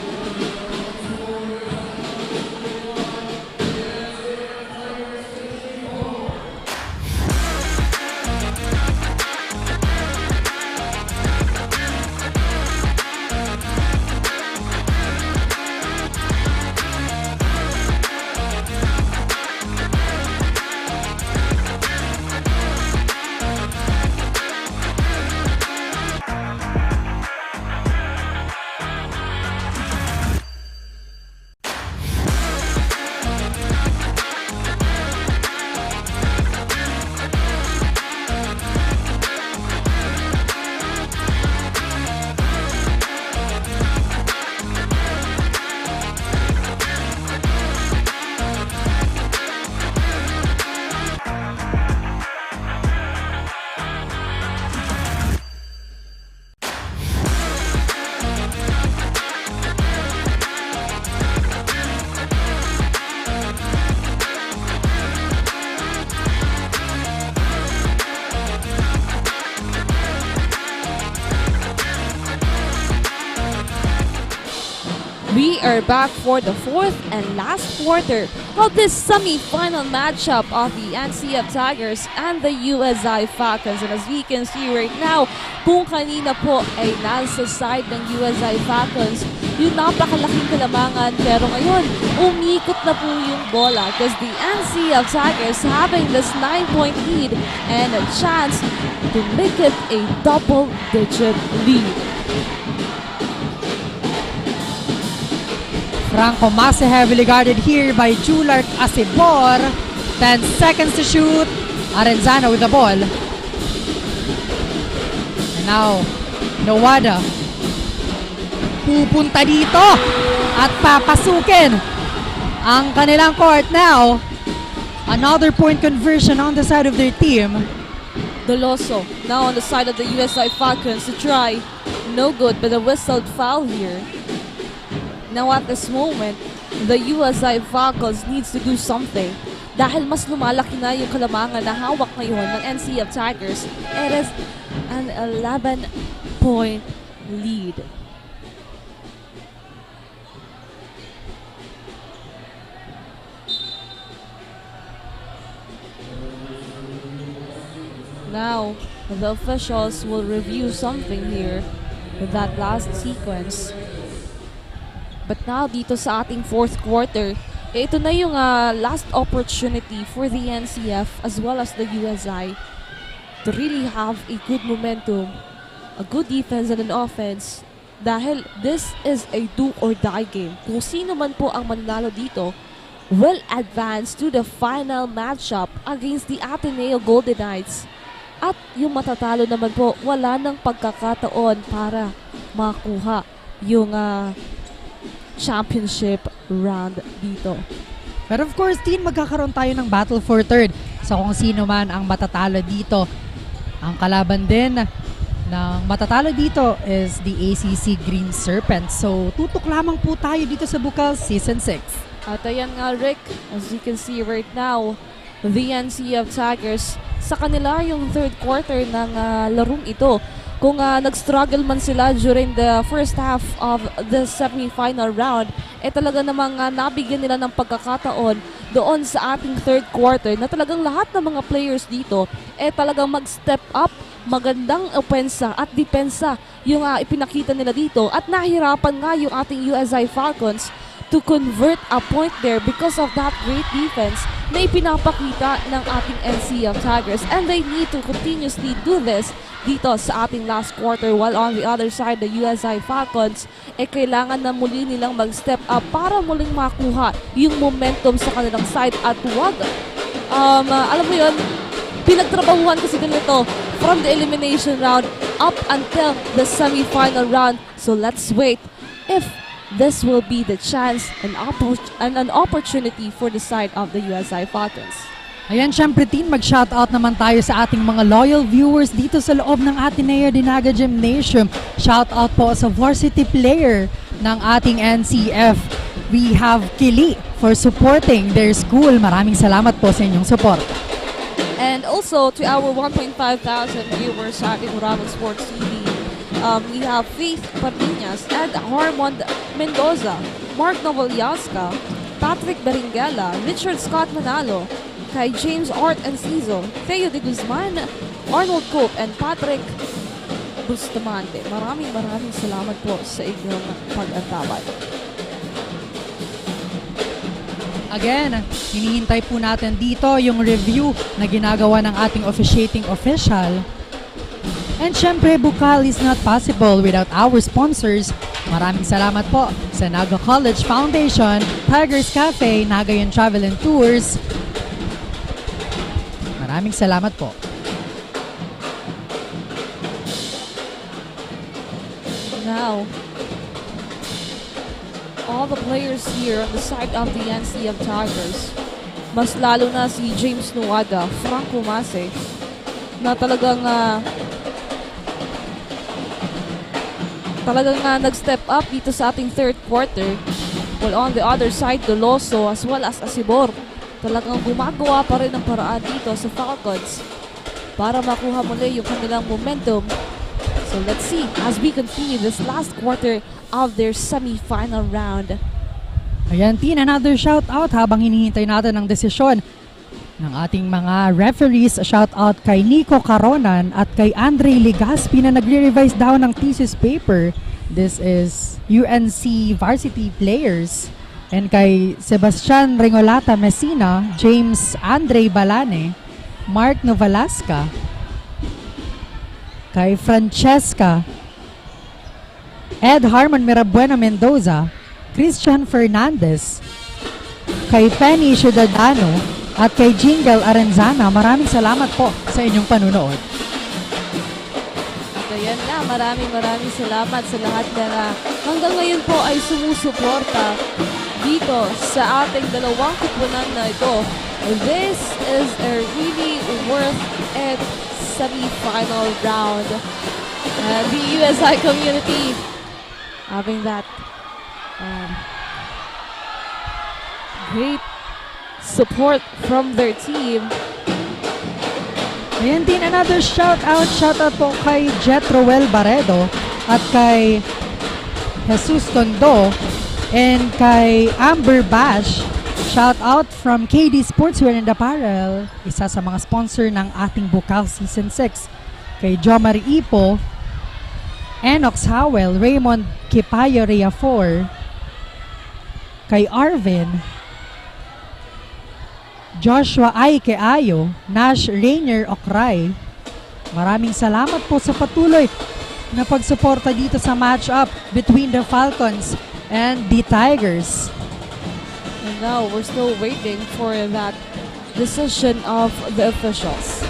are back for the fourth and last quarter of this semi-final matchup of the NCF Tigers and the USI Falcons. And as we can see right now, kung kanina po ay nasa side ng USI Falcons, yung napakalaking kalamangan, pero ngayon, umikot na po yung bola because the NCF Tigers having this 9-point lead and a chance to make it a double-digit lead. Franco Mase heavily guarded here by Julark Asibor. 10 seconds to shoot. Arenzano with the ball. And now, Nawada. Pupunta dito at papasukin ang kanilang court now. Another point conversion on the side of their team. Doloso now on the side of the USI Falcons to try. No good, but a whistled foul here. Now at this moment, the USI Falcons needs to do something dahil mas lumalaki na yung kalamangan na hawak ngayon ng NCF Tigers. It is an 11-point lead. Now, the officials will review something here with that last sequence. But now, dito sa ating fourth quarter, ito na yung last opportunity for the NCF as well as the USI to really have a good momentum, a good defense and an offense. Dahil this is a do-or-die game. Kung sino man po ang mananalo dito will advance to the final matchup against the Ateneo Golden Knights. At yung matatalo naman po, wala nang pagkakataon para makuha yung championship round dito. But of course, Tin, magkakaroon tayo ng battle for third sa kung sino man ang matatalo dito. Ang kalaban din ng matatalo dito is the ACC Green Serpents. So, tutok lamang po tayo dito sa Bucal Season 6. At ayan nga, Rick, as you can see right now, the NCF Tigers, sa kanila yung third quarter ng larong ito. Kung nag-struggle man sila during the first half of the semi-final round, talaga namang nabigyan nila ng pagkakataon doon sa ating third quarter na talagang lahat ng mga players dito talagang mag-step up, magandang opensa at depensa yung ipinakita nila dito at nahirapan nga yung ating USI Falcons to convert a point there because of that great defense na ipinapakita ng ating NCF Tigers, and they need to continuously do this dito sa ating last quarter, while on the other side, the USI Falcons kailangan na muli nilang mag-step up para muling makuha yung momentum sa kanilang side at wag alam mo yun, pinagtrabahuhan kasi ganito from the elimination round up until the semi-final round. So let's wait if this will be the chance and an opportunity for the side of the USI Falcons. Ayan, syempre, Tin, mag-shoutout naman tayo sa ating mga loyal viewers dito sa loob ng Ateneo de Naga Gymnasium. Shoutout po sa varsity player ng ating NCF. We have Kili for supporting their school. Maraming salamat po sa inyong support. And also to our 1,500 viewers sa ating Uragon Sports TV. We have Faith Pardinas and Harmond Mendoza, Mark Novalyaska, Patrick Beringela, Richard Scott Manalo, kay James Art Enciso, Theo de Guzman, Arnold Cope, and Patrick Bustamante. Maraming salamat po sa inyong pag-antabay. Again, hinihintay po natin dito yung review na ginagawa ng ating officiating official. And syempre, Bucal is not possible without our sponsors. Maraming salamat po sa Naga College Foundation, Tigers Café, Naga Travel and Tours. Maraming salamat po. Now, all the players here on the side of the NCF Tigers, mas lalo na si James Nuada, Franco Mase, na talagang nag-step up dito sa ating third quarter. While on the other side, Doloso as well as Asibor, talagang gumagawa pa rin ng paraan dito sa Falcons para makuha muli yung kanilang momentum. So let's see as we continue this last quarter of their semi-final round. Ayan, Tin, another shout out habang hinihintay natin ang desisyon ng ating mga referees. Shout out kay Nico Caronan at kay Andre Legaspi na nagre-revise daw ng thesis paper. This is UNC varsity players. And kay Sebastian Ringolata Messina, James Andre Balane, Mark Novalasca, kay Francesca, Ed Harmon Mirabuena Mendoza, Christian Fernandez, kay Penny Ciudadano, at kay Jingle Arenzana. Maraming salamat po sa inyong panunood. At ayan na, maraming salamat sa lahat na hanggang ngayon po ay sumusuporta dito sa ating dalawang kupunan na ito. This is a really worth it semi-final round. The USI community having that great support from their team. Ayan din, another shout out po kay Jetroel Barredo at kay Jesus Tondo and kay Amber Bash. Shout out from KD Sportswear Apparel, isa sa mga sponsor ng ating Bucal Season 6. Kay Jomar Ipo, Enox Howell, Raymond Kipayo Rea 4, kay Arvin, Joshua Aike Ayo, Nash Rainier Okray. Maraming salamat po sa patuloy na pagsuporta dito sa matchup between the Falcons and the Tigers. And now we're still waiting for that decision of the officials.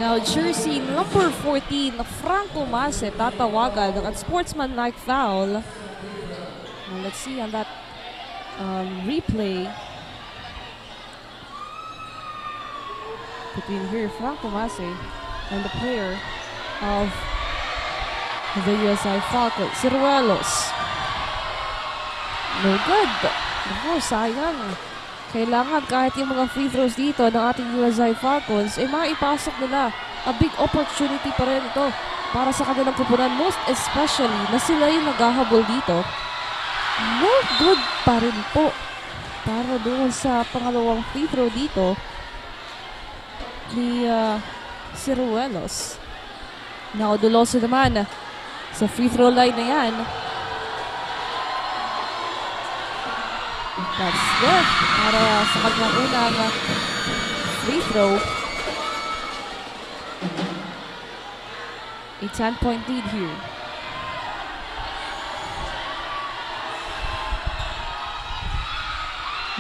Now, jersey number 14, Franco Mase, tatawagan at sportsmanlike foul. Now, let's see on that replay. Between here, Franco Mase and the player of the USI Falcons, Ciruelos. No good. Naku, sayang. Kailangan kahit yung mga free throws dito ng ating USI Falcons, maipasok nila. A big opportunity pa rin ito para sa kanilang kupunan, most especially na sila yung naghahabol dito. No good pa rin po para doon sa pangalawang free throw dito ni Ciruelos. Nauduloso naman sa free throw line na yan. That's good para sa kanyang unang free throw. A 10-point lead here.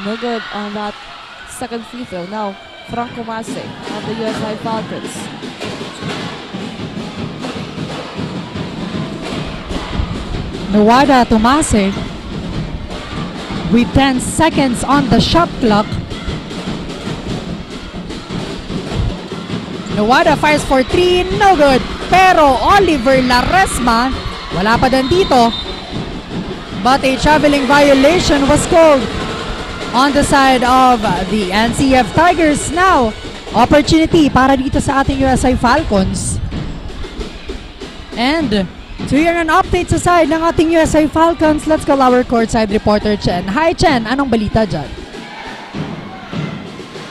No good on that second free throw. Now, Franco Mase of the USI Falcons. Nawada to Mase with 10 seconds on the shot clock. Nawada fires for 3, no good. Pero Oliver Laresma, wala pa din dito. But a traveling violation was called on the side of the NCF Tigers. Now, opportunity para dito sa ating USI Falcons. And to hear an update sa side ng ating USI Falcons, let's call our courtside reporter Chen. Hi Chen, anong balita dyan?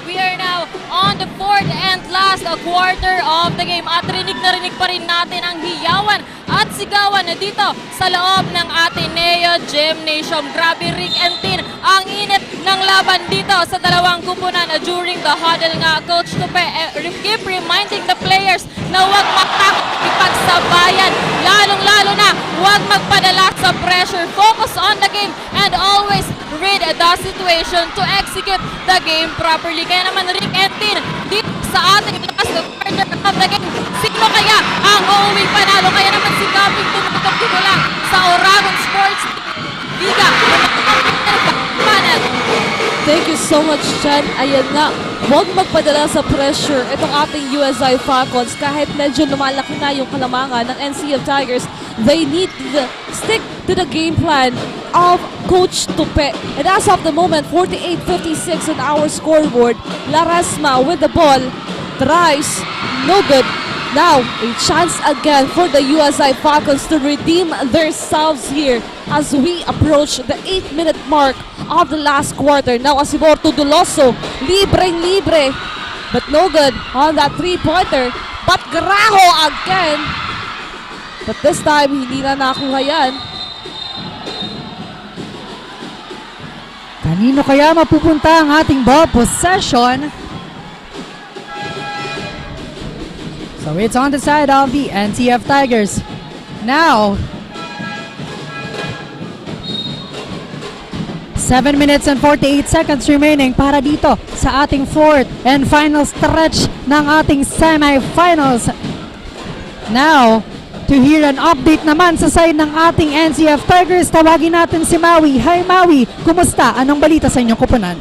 We are now on the fourth and last quarter of the game at rinig na rinig pa rin natin ang hiyawan at sigawan dito sa loob ng Ateneo Gymnasium. Grabe, Rick and Tin, ang init ng laban dito sa dalawang kupunan during the huddle nga. Coach Tupe keep reminding the players na huwag matakot ipagsabayan, lalong-lalo na huwag magpadala sa pressure, focus on the game and always read the situation to execute the game properly. Kaya naman, Rick and Tin, dito sa ating last quarter of the game, sino kaya ang uuwing panalo? Kaya naman si Gabing tumutok dito lang sa Oragon Sports Liga. Thank you so much, Chen. Ayan nga, huwag magpadala sa pressure itong ating USI Falcons. Kahit medyo lumalaki na yung kalamangan ng NCF Tigers, they need to stick to the game plan of Coach Tupe. And as of the moment, 48-56 on our scoreboard. Larasma with the ball. tries, no good. Now, a chance again for the USI Falcons to redeem themselves here as we approach the 8-minute mark of the last quarter. Now, Asibor to Duloso, libreng-libre, but no good on that 3-pointer. But Graho again. But this time, hindi na nakuha yan. Kanino kaya mapupunta ang ating ball possession? So it's on the side of the NCF Tigers. Now, 7 minutes and 48 seconds remaining para dito sa ating fourth and final stretch ng ating semifinals. Now, to hear an update naman sa side ng ating NCF Tigers, tawagin natin si Maui. Hi Maui, kumusta? Anong balita sa inyong kupunan?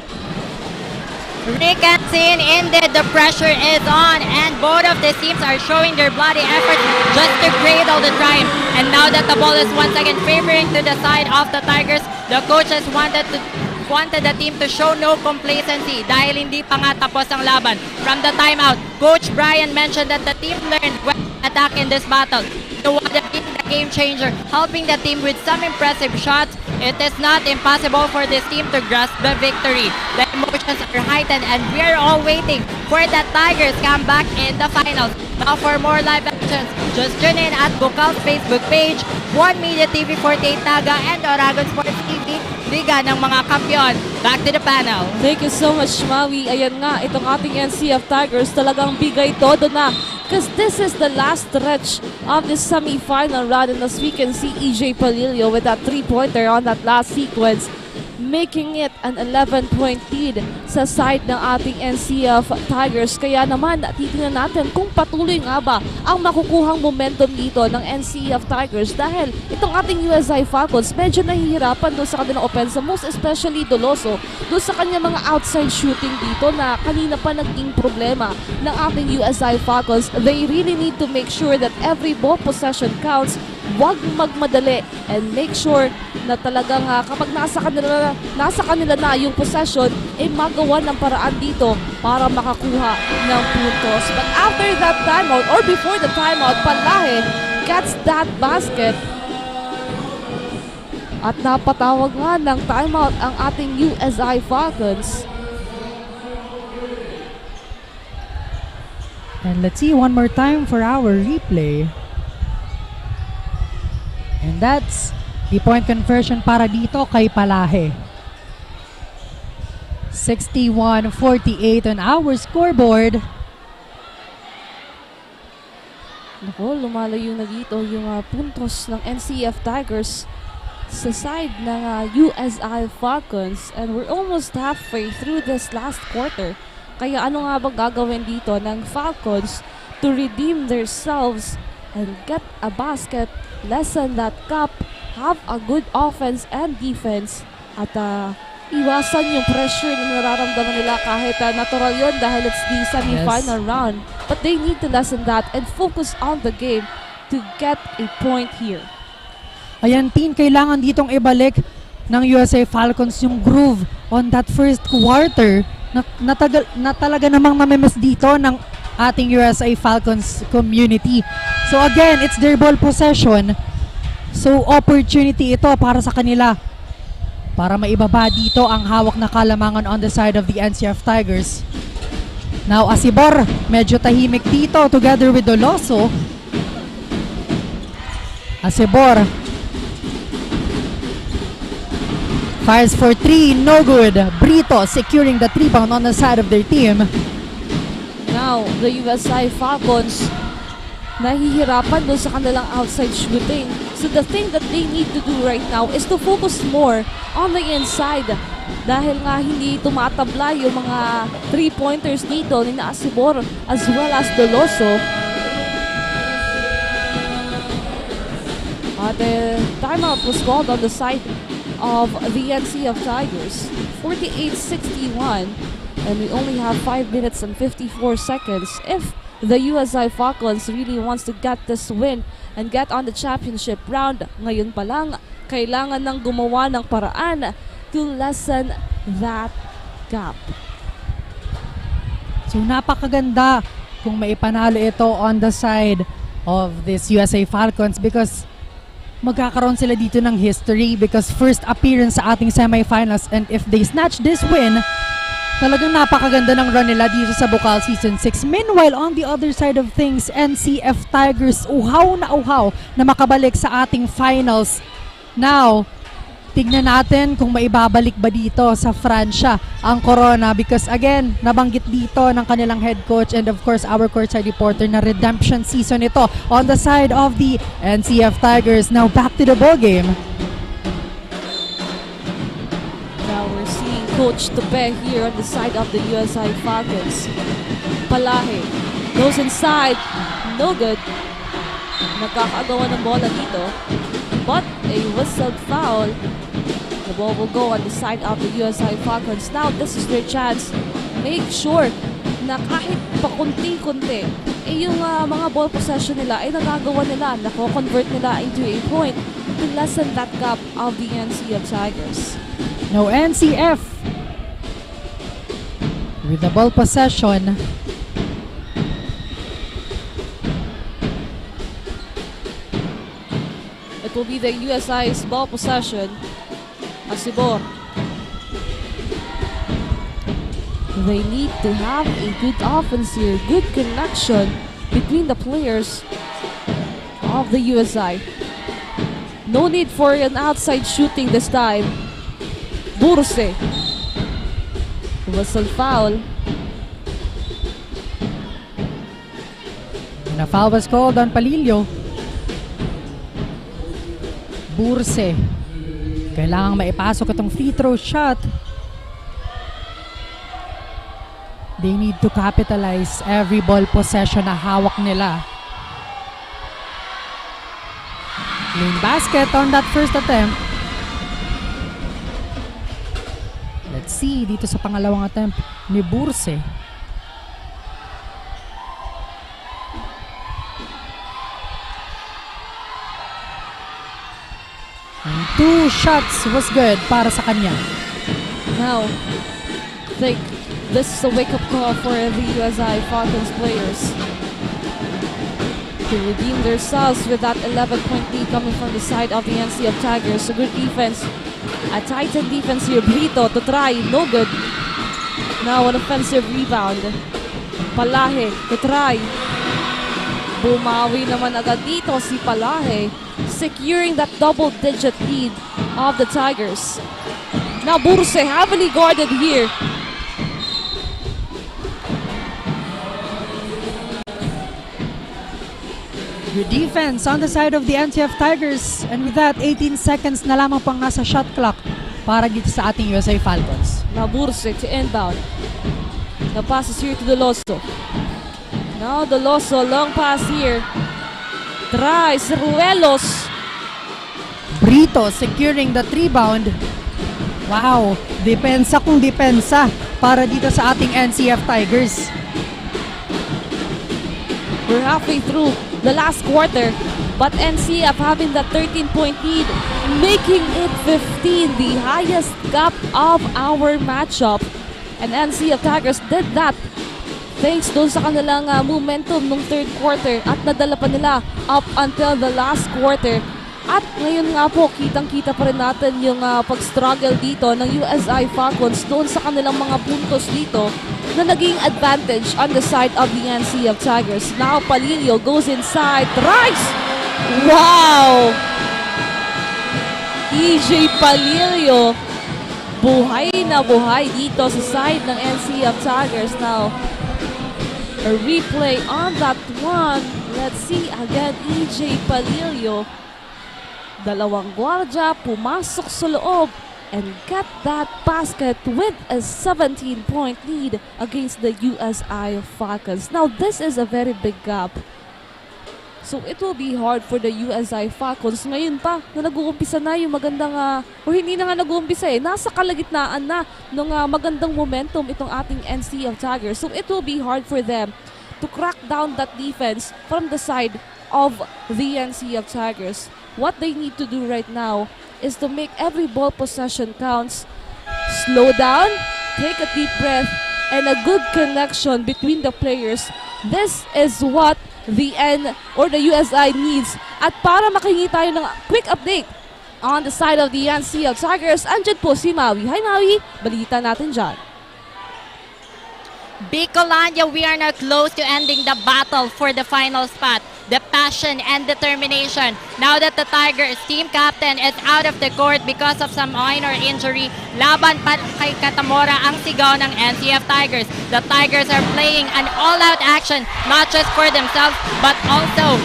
Rick and Sin, indeed, the pressure is on, and both of the teams are showing their bloody effort just to cradle the triumph. And now that the ball is once again favoring to the side of the Tigers, the coaches wanted the team to show no complacency dahil hindi pa nga tapos ang laban. From the timeout, Coach Brian mentioned that the team learned when to attack in this battle. To want to be the game changer, helping the team with some impressive shots. It is not impossible for this team to grasp the victory. The emotions are heightened and we are all waiting for the Tigers comeback in the finals. Now for more live actions, just tune in at Bucal's Facebook page, One Media TV 48 Naga, and Oragon Sports TV, Liga ng mga Kampiyon. Back to the panel. Thank you so much, Maui. Ayan nga, itong ating NCF Tigers talagang bigay todo na. Because this is the last stretch of the semi-final round, and as we can see, EJ Palillo with that 3-pointer on that last sequence, making it an 11-point lead sa side ng ating NCF Tigers. Kaya naman, titingnan natin kung patuloy nga ba ang makukuhang momentum dito ng NCF Tigers dahil itong ating USI Falcons medyo nahihirapan doon sa kanilang offense, most especially Doloso, doon sa kanyang mga outside shooting dito na kanina pa naging problema ng ating USI Falcons. They really need to make sure that every ball possession counts. Huwag magmadali and make sure na talagang kapag nasa kanila na yung possession, magawa ng paraan dito para makakuha ng puntos. But after that timeout or before the timeout, Palahe gets that basket. At napatawag nga ng timeout ang ating USI Falcons. And let's see one more time for our replay. And that's the point conversion para dito kay Palahe. 61-48 on our scoreboard. Nako, lumalayo na dito yung puntos ng NCF Tigers sa side ng USI Falcons. And we're almost halfway through this last quarter. Kaya ano nga bang gagawin dito ng Falcons to redeem themselves and get a basket, lessen that gap, have a good offense and defense, at iwasan yung pressure na nararamdaman nila kahit natural yun dahil it's the semi-final round. But they need to lessen that and focus on the game to get a point here. Ayan, team, kailangan ditong ibalik ng USA Falcons yung groove on that first quarter na talaga namang mamimiss dito ng ating USA Falcons community. So again, it's their ball possession. So opportunity ito para sa kanila para maibaba dito ang hawak na kalamangan on the side of the NCF Tigers. Now Asibor, medyo tahimik dito together with Doloso. Asibor fires for 3, no good. Brito securing the 3-pound on the side of their team. Now, the USI Falcons nahihirapan doon sa kanilang outside shooting. So the thing that they need to do right now is to focus more on the inside. Dahil nga hindi tumatabla yung mga 3-pointers dito ni Asibor as well as Doloso. The timeout was called on the side of the NCF Tigers. 48-61. And we only have 5 minutes and 54 seconds. If the USI Falcons really wants to get this win and get on the championship round, ngayon pa lang, kailangan nang gumawa ng paraan to lessen that gap. So napakaganda kung maipanalo ito on the side of this USA Falcons because magkakaroon sila dito ng history because first appearance sa ating semifinals, and if they snatch this win, talagang napakaganda ng run nila dito sa Bucal Season 6. Meanwhile, on the other side of things, NCF Tigers uhaw na makabalik sa ating finals. Now, tignan natin kung maibabalik ba dito sa Fransya ang Corona because again, nabanggit dito ng kanilang head coach and of course our courtside reporter na redemption season ito on the side of the NCF Tigers. Now back to the ball game. Now we're seeing Coach Tupe here on the side of the USI Falcons. Palahe goes inside, no good. Nakakagawa ng bola dito, but a whistled foul. The ball will go on the side of the USI Falcons. Now this is their chance. Make sure na kahit pakunti-kunti, yung mga ball possession nila ay nagagawa nila, nako-convert nila into a point to lessen that gap of the NCF Tigers. Now NCF with the ball possession. It will be the USI's ball possession. Asibor. They need to have a good offense here, good connection between the players of the USI. No need for an outside shooting this time. Burse. Whistle foul. Na foul was called on Palillo. Burse. Kailangang maipasok itong free throw shot. They need to capitalize every ball possession na hawak nila. Lane basket on that first attempt. Let's see dito sa pangalawang attempt ni Burse. And 2 shots was good para sa kanya. Now, I think this is a wake-up call for the USI Falcons players to redeem themselves with that 11-point lead coming from the side of the NCF Tigers. A good defense, a tightened defense here. Brito to try, no good. Now an offensive rebound. Palahe to try. Bumawi naman agad dito si Palahe, securing that double-digit lead of the Tigers. Now Burse heavily guarded here. Good defense on the side of the NCF Tigers. And with that, 18 seconds na lamang pang nasa shot clock para dito sa ating USA Falcons. Now Burse to inbound. The pass is here to Deloso. Now Deloso, long pass here. Tries, Ruelos. Brito securing the rebound. Wow, depensa kung depensa para dito sa ating NCF Tigers. We're halfway through the last quarter, but NCF having that 13-point lead, making it 15, the highest gap of our matchup. And NCF Tigers did that thanks doon sa kanilang momentum nung third quarter at nadala pa nila up until the last quarter. At ngayon nga po, kitang-kita pa rin natin yung pag-struggle dito ng USI Falcons doon sa kanilang mga puntos dito na naging advantage on the side of the NCF Tigers. Now Palillo goes inside, tries! Wow! EJ Palillo, buhay na buhay dito sa side ng NCF Tigers. Now, a replay on that one. Let's see again, EJ Palillo. Dalawang gwardiya pumasok sa loob and get that basket with a 17-point lead against the USI Falcons. Now, this is a very big gap. So, it will be hard for the USI Falcons. Ngayon pa, na nag-uumpisa na yung magandang, o hindi na nga nag-uumpisa nasa kalagitnaan na ng magandang momentum itong ating NCF Tigers. So, it will be hard for them to crack down that defense from the side of the NCF Tigers. What they need to do right now is to make every ball possession counts. Slow down, take a deep breath, and a good connection between the players This is what the USI needs. At para makahingi tayo ng quick update on the side of the NCF Tigers, andyan po si Maui. Hi Maui, balita natin dyan. Bicolania, we are now close to ending the battle for the final spot. The passion and determination. Now that the Tigers team captain is out of the court because of some minor injury, laban pa kay Katamora ang sigaw ng NCF Tigers. The Tigers are playing an all-out action, not just for themselves, but also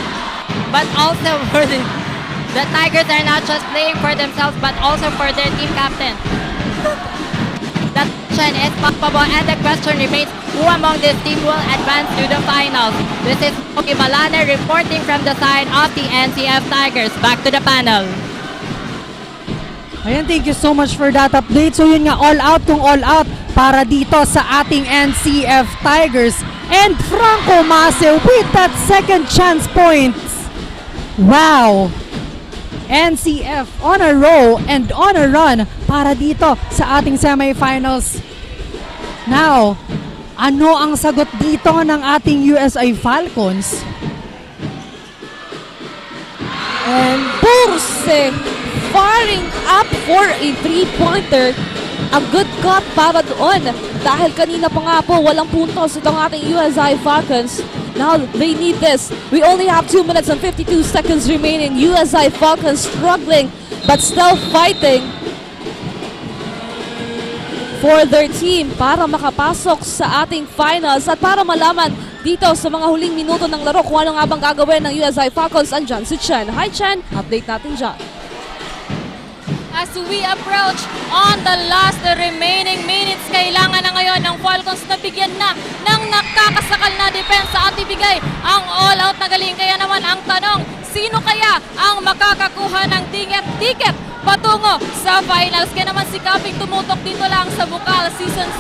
for the Tigers are not just playing for themselves, but also for their team captain. The question is palpable, and the question remains, who among this team will advance to the finals? This is Moki Balana reporting from the side of the NCF Tigers. Back to the panel. Ayan, thank you so much for that update. So yun nga, all out kung all out para dito sa ating NCF Tigers. And Franco Mase with that second chance points. Wow! NCF on a roll and on a run para dito sa ating semifinals. Now, ano ang sagot dito ng ating USI Falcons? And Burse firing up for a three-pointer. A good cut para doon. Dahil kanina pa nga po, walang puntos itong ating USI Falcons. Now, they need this. We only have 2 minutes and 52 seconds remaining. USI Falcons struggling, but still fighting for their team para makapasok sa ating finals. At para malaman dito sa mga huling minuto ng laro kung ano nga bang gagawin ng USI Falcons, andyan si Chen. Hi Chen, update natin dyan. As we approach on the last remaining minutes, kailangan na ngayon ng Falcons na bigyan na ng nakakasakal na depensa at ibigay ang all-out na galing. Kaya naman ang tanong, sino kaya ang makakakuha ng ticket patungo sa finals? Kaya naman si Café tumutok dito lang sa Bucal Season 6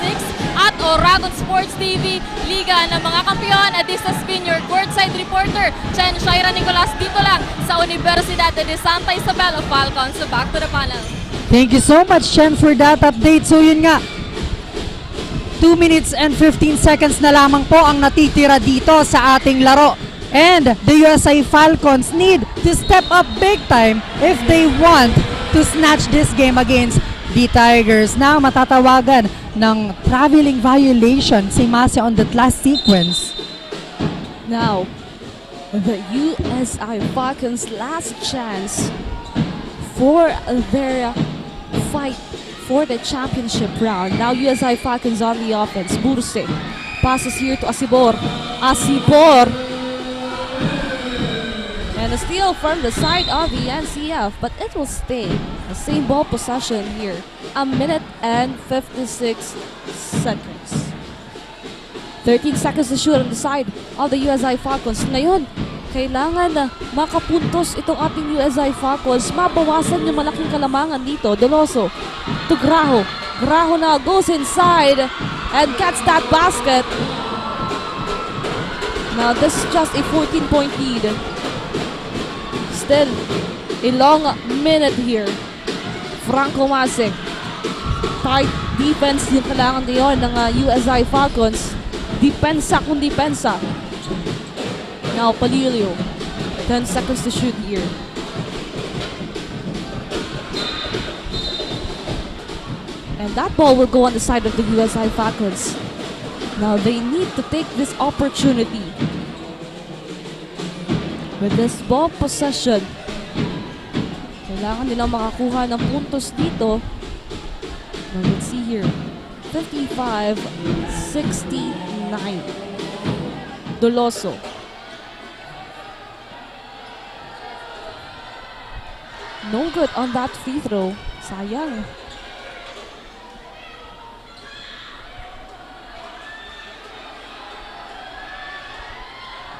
at Oragon Sports TV, Liga ng mga Kampiyon. At this has been your courtside reporter, Chen Shaira Nicolas, dito lang sa Unibersidad de Sta Isabel of Falcons. So back to the panel. Thank you so much, Chen, for that update. So yun nga, 2 minutes and 15 seconds na lamang po ang natitira dito sa ating laro. And the USI Falcons need to step up big time if they want to snatch this game against the Tigers. Now, matatawagan ng traveling violation si Mase on that last sequence. Now, the USI Falcons' last chance for their fight for the championship round. Now, USI Falcons on the offense. Burse passes here to Asibor. And a steal from the side of the NCF, but it will stay the same ball possession here. 1 minute and 56 seconds. 13 seconds to shoot on the side of the USI Falcons. Ngayon, kailangan na makapuntos itong ating USI Falcons. Mabawasan yung malaking kalamangan dito. Doloso to Graho. Graho now goes inside and gets that basket. Now this is just a 14-point lead. Still a long minute here. Franco Mase. Tight defense yung kailangan ngayon ng USI Falcons. Depensa kung depensa. Now Palilio. 10 seconds to shoot here. And that ball will go on the side of the USI Falcons. Now they need to take this opportunity. With this ball possession, kailangan nilang makakuha ng puntos dito. Now let's see here. 55-69. Doloso. No good on that free throw. Sayang.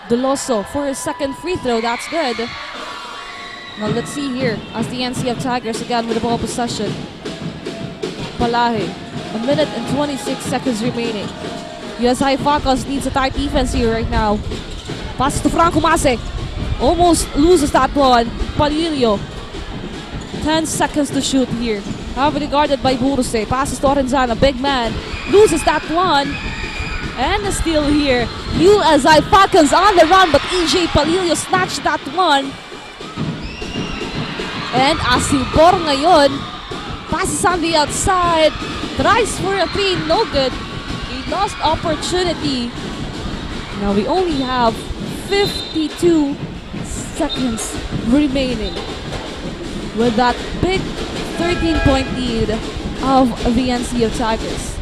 Doloso for his second free throw. That's good. Now let's see here as the NCF Tigers again with the ball possession. Palahe. 1 minute and 26 seconds remaining. USI Falcons needs a tight defense here right now. Pass to Franco Mase. Almost loses that one. Palilio. 10 seconds to shoot here. Heavily guarded by Burse. Passes to Orenzana. Big man. Loses that one. And still here, USI Falcons on the run, but EJ Palillo snatched that one. And Asibor ngayon, passes on the outside, tries for a 3, no good. A lost opportunity. Now we only have 52 seconds remaining with that big 13-point lead of the NCF Tigers.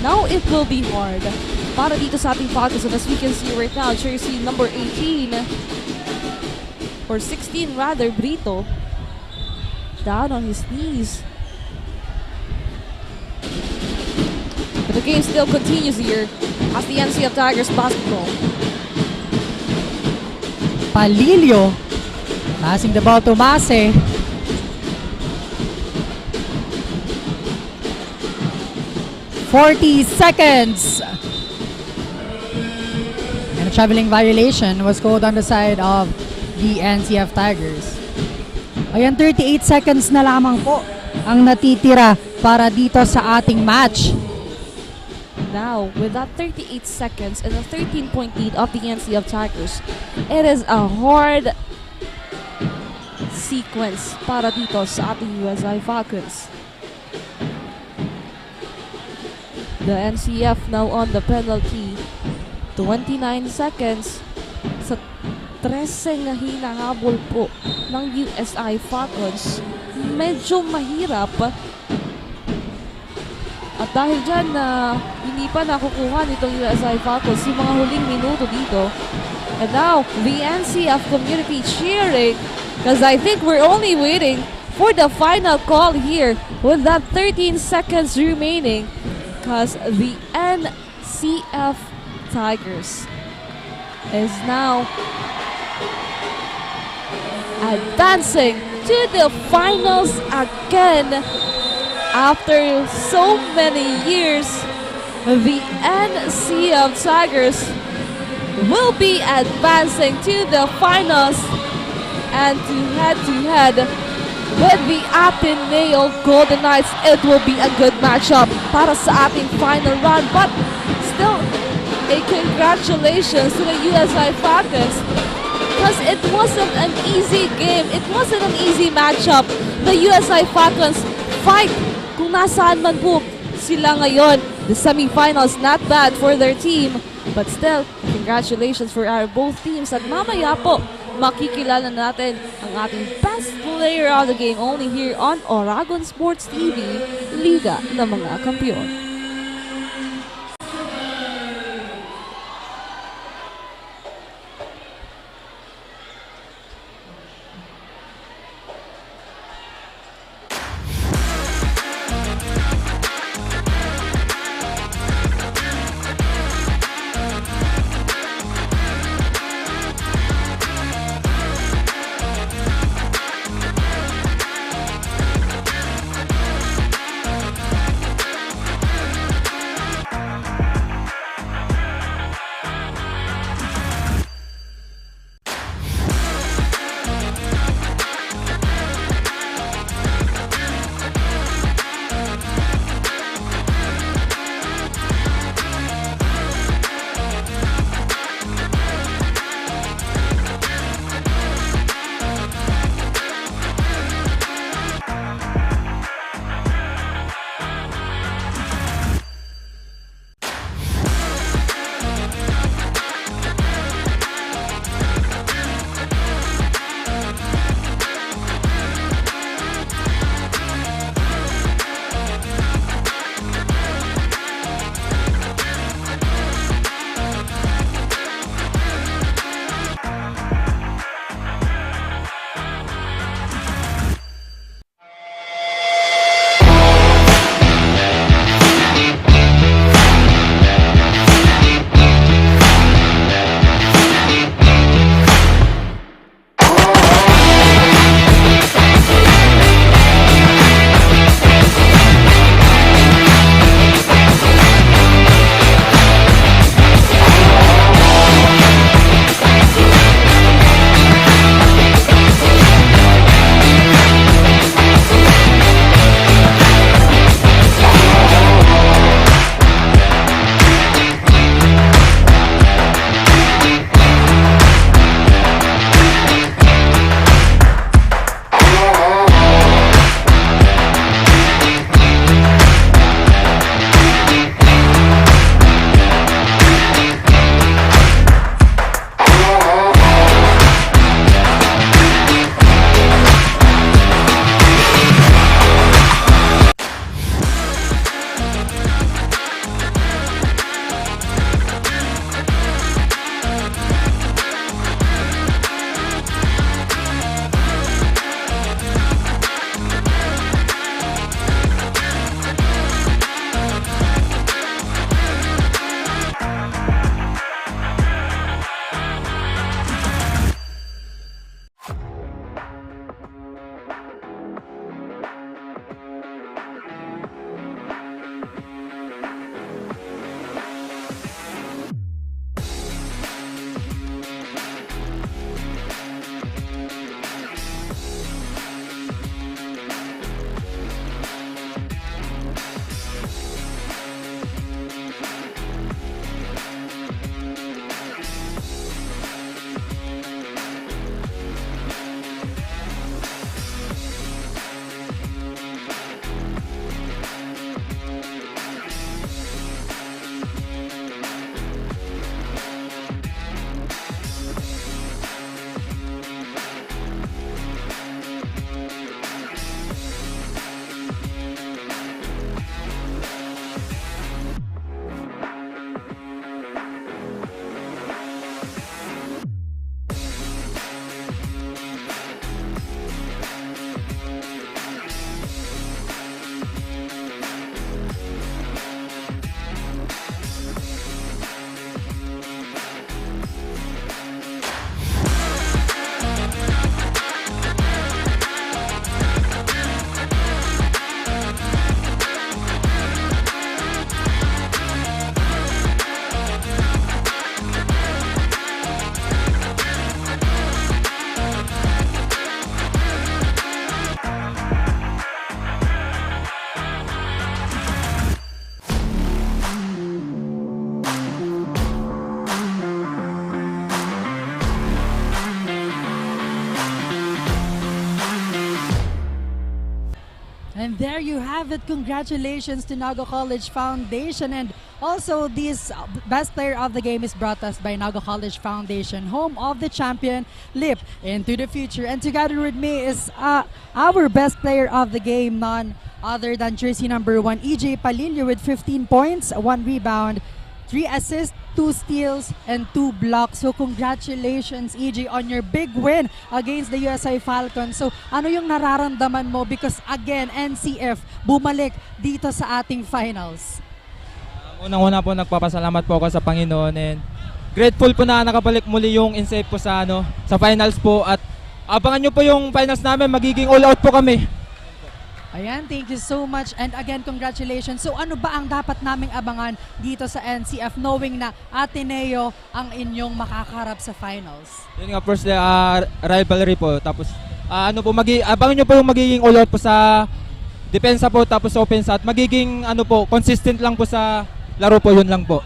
Now it will be hard para dito sa ating Falcons, and as we can see right now, jersey number 18 or 16 rather, Brito, down on his knees. But the game still continues here as the NCF Tigers basketball. Palillo passing the ball to Mase. "40 seconds. And a traveling violation was called on the side of the NCF Tigers. Ayan, 38 seconds na lamang po ang natitira para dito sa ating match. Now, with that 38 seconds and a 13-point lead of the NCF Tigers, it is a hard sequence para dito sa ating USI Falcons. The NCF now on the penalty. 29 seconds sa 13 na hinahabol po ng USI Falcons. Medyo mahirap. At dahil dyan na hindi pa nakukuha nitong USI Falcons yung mga huling minuto dito. And now, the NCF community cheering because I think we're only waiting for the final call here with that 13 seconds remaining because the NCF Tigers is now advancing to the finals again. After so many years, the NCF Tigers will be advancing to the finals and to head with the Ateneo Golden Knights. It will be a good matchup para sa ating final run, but still a congratulations to the USI Falcons because it wasn't an easy game. It wasn't an easy matchup. The USI Falcons fight kung nasaan man po sila ngayon. The semifinals, not bad for their team. But still, congratulations for our both teams. At mamaya po, makikilala natin ang ating best player of the game only here on Oragon Sports TV, Liga ng mga Kampiyon. And there you have it. Congratulations to Naga College Foundation. And also, this best player of the game is brought us by Naga College Foundation, home of the champion, Leap into the future. And together with me is our best player of the game, none other than jersey number 1, EJ Palillo, with 15 points, 1 rebound, 3 assists, 2 steals, and 2 blocks. So congratulations, EJ, on your big win against the USA Falcons. So ano yung nararamdaman mo? Because again, NCF bumalik dito sa ating finals. Unang-una po, nagpapasalamat po ako sa Panginoon, and grateful po na nakabalik muli yung NCF po sa finals po, at abangan nyo po yung finals namin, magiging all out po kami. Ayan, thank you so much. And again, congratulations. So ano ba ang dapat naming abangan dito sa NCF, knowing na Ateneo ang inyong makakarap sa finals? Yun nga, first rivalry po. Tapos abangan nyo po yung magiging all out po sa depensa po, tapos sa offense, at magiging consistent lang po sa laro po, yun lang po.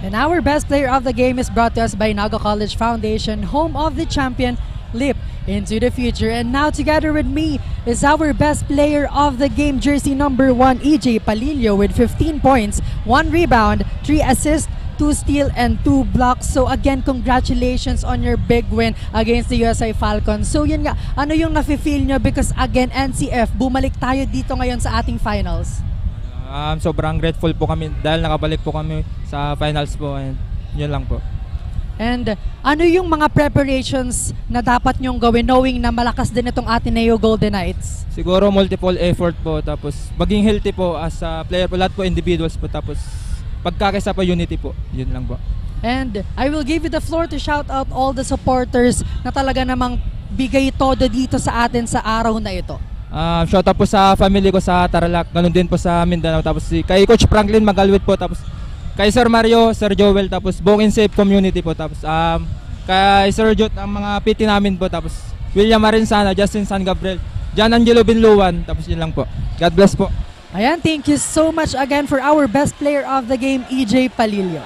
And our best player of the game is brought to us by Naga College Foundation, home of the champion, Leap into the future. And now together with me is our best player of the game, jersey number 1, EJ Palillo, with 15 points, 1 rebound, 3 assists, 2 steal, and 2 blocks. So again, congratulations on your big win against the USA Falcons. So yun nga, ano yung nafe-feel nyo? Because again, NCF, bumalik tayo dito ngayon sa ating finals. Sobrang grateful po kami dahil nakabalik po kami sa finals po, and yun lang po. And ano yung mga preparations na dapat nyong gawin knowing na malakas din itong Ateneo Golden Knights? Siguro multiple effort po, tapos maging healthy po as a player po, lahat po individuals po, tapos pagkakaisa po, unity po, yun lang po. And I will give you the floor to shout out all the supporters na talaga namang bigay todo dito sa atin sa araw na ito. Shout out po sa family ko sa Tarlac, ganun din po sa Mindanao, tapos kay Coach Franklin Magalwit po, tapos kay Sir Mario, Sir Joel, tapos buong NCF community po, tapos kay Sir Jot, ang mga PT namin po, tapos William Marinsana, Justin San Gabriel, John Angelo Binluan, tapos yun lang po. God bless po. Ayan, thank you so much again for our best player of the game, EJ Palillo.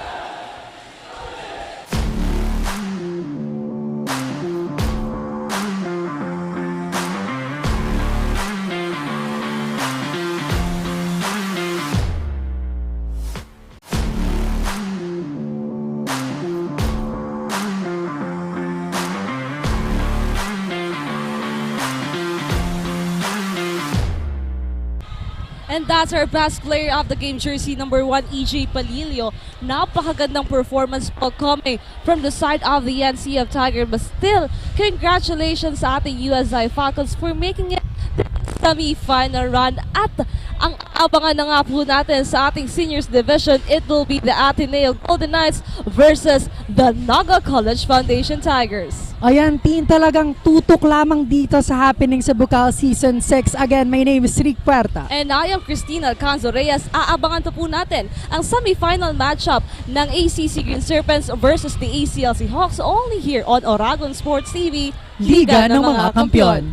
And that's our best player of the game, jersey number 1, EJ Palillo. Napakagandang performance po coming from the side of the NCF Tiger. But still, congratulations sa ating USA Falcons for making it the semi-final run. At ang abangan na nga po natin sa ating seniors division, it will be the Ateneo Golden Knights versus the Naga College Foundation Tigers. Ayan, team, talagang tutok lamang dito sa happening sa Bucal Season 6. Again, my name is Rick Puerta. And I am Cristina Alcanzo Reyes. Aabangan po natin ang semi-final matchup ng ACC Green Serpents versus the ACLC Hawks only here on Oragon Sports TV, Liga ng mga Kampiyon.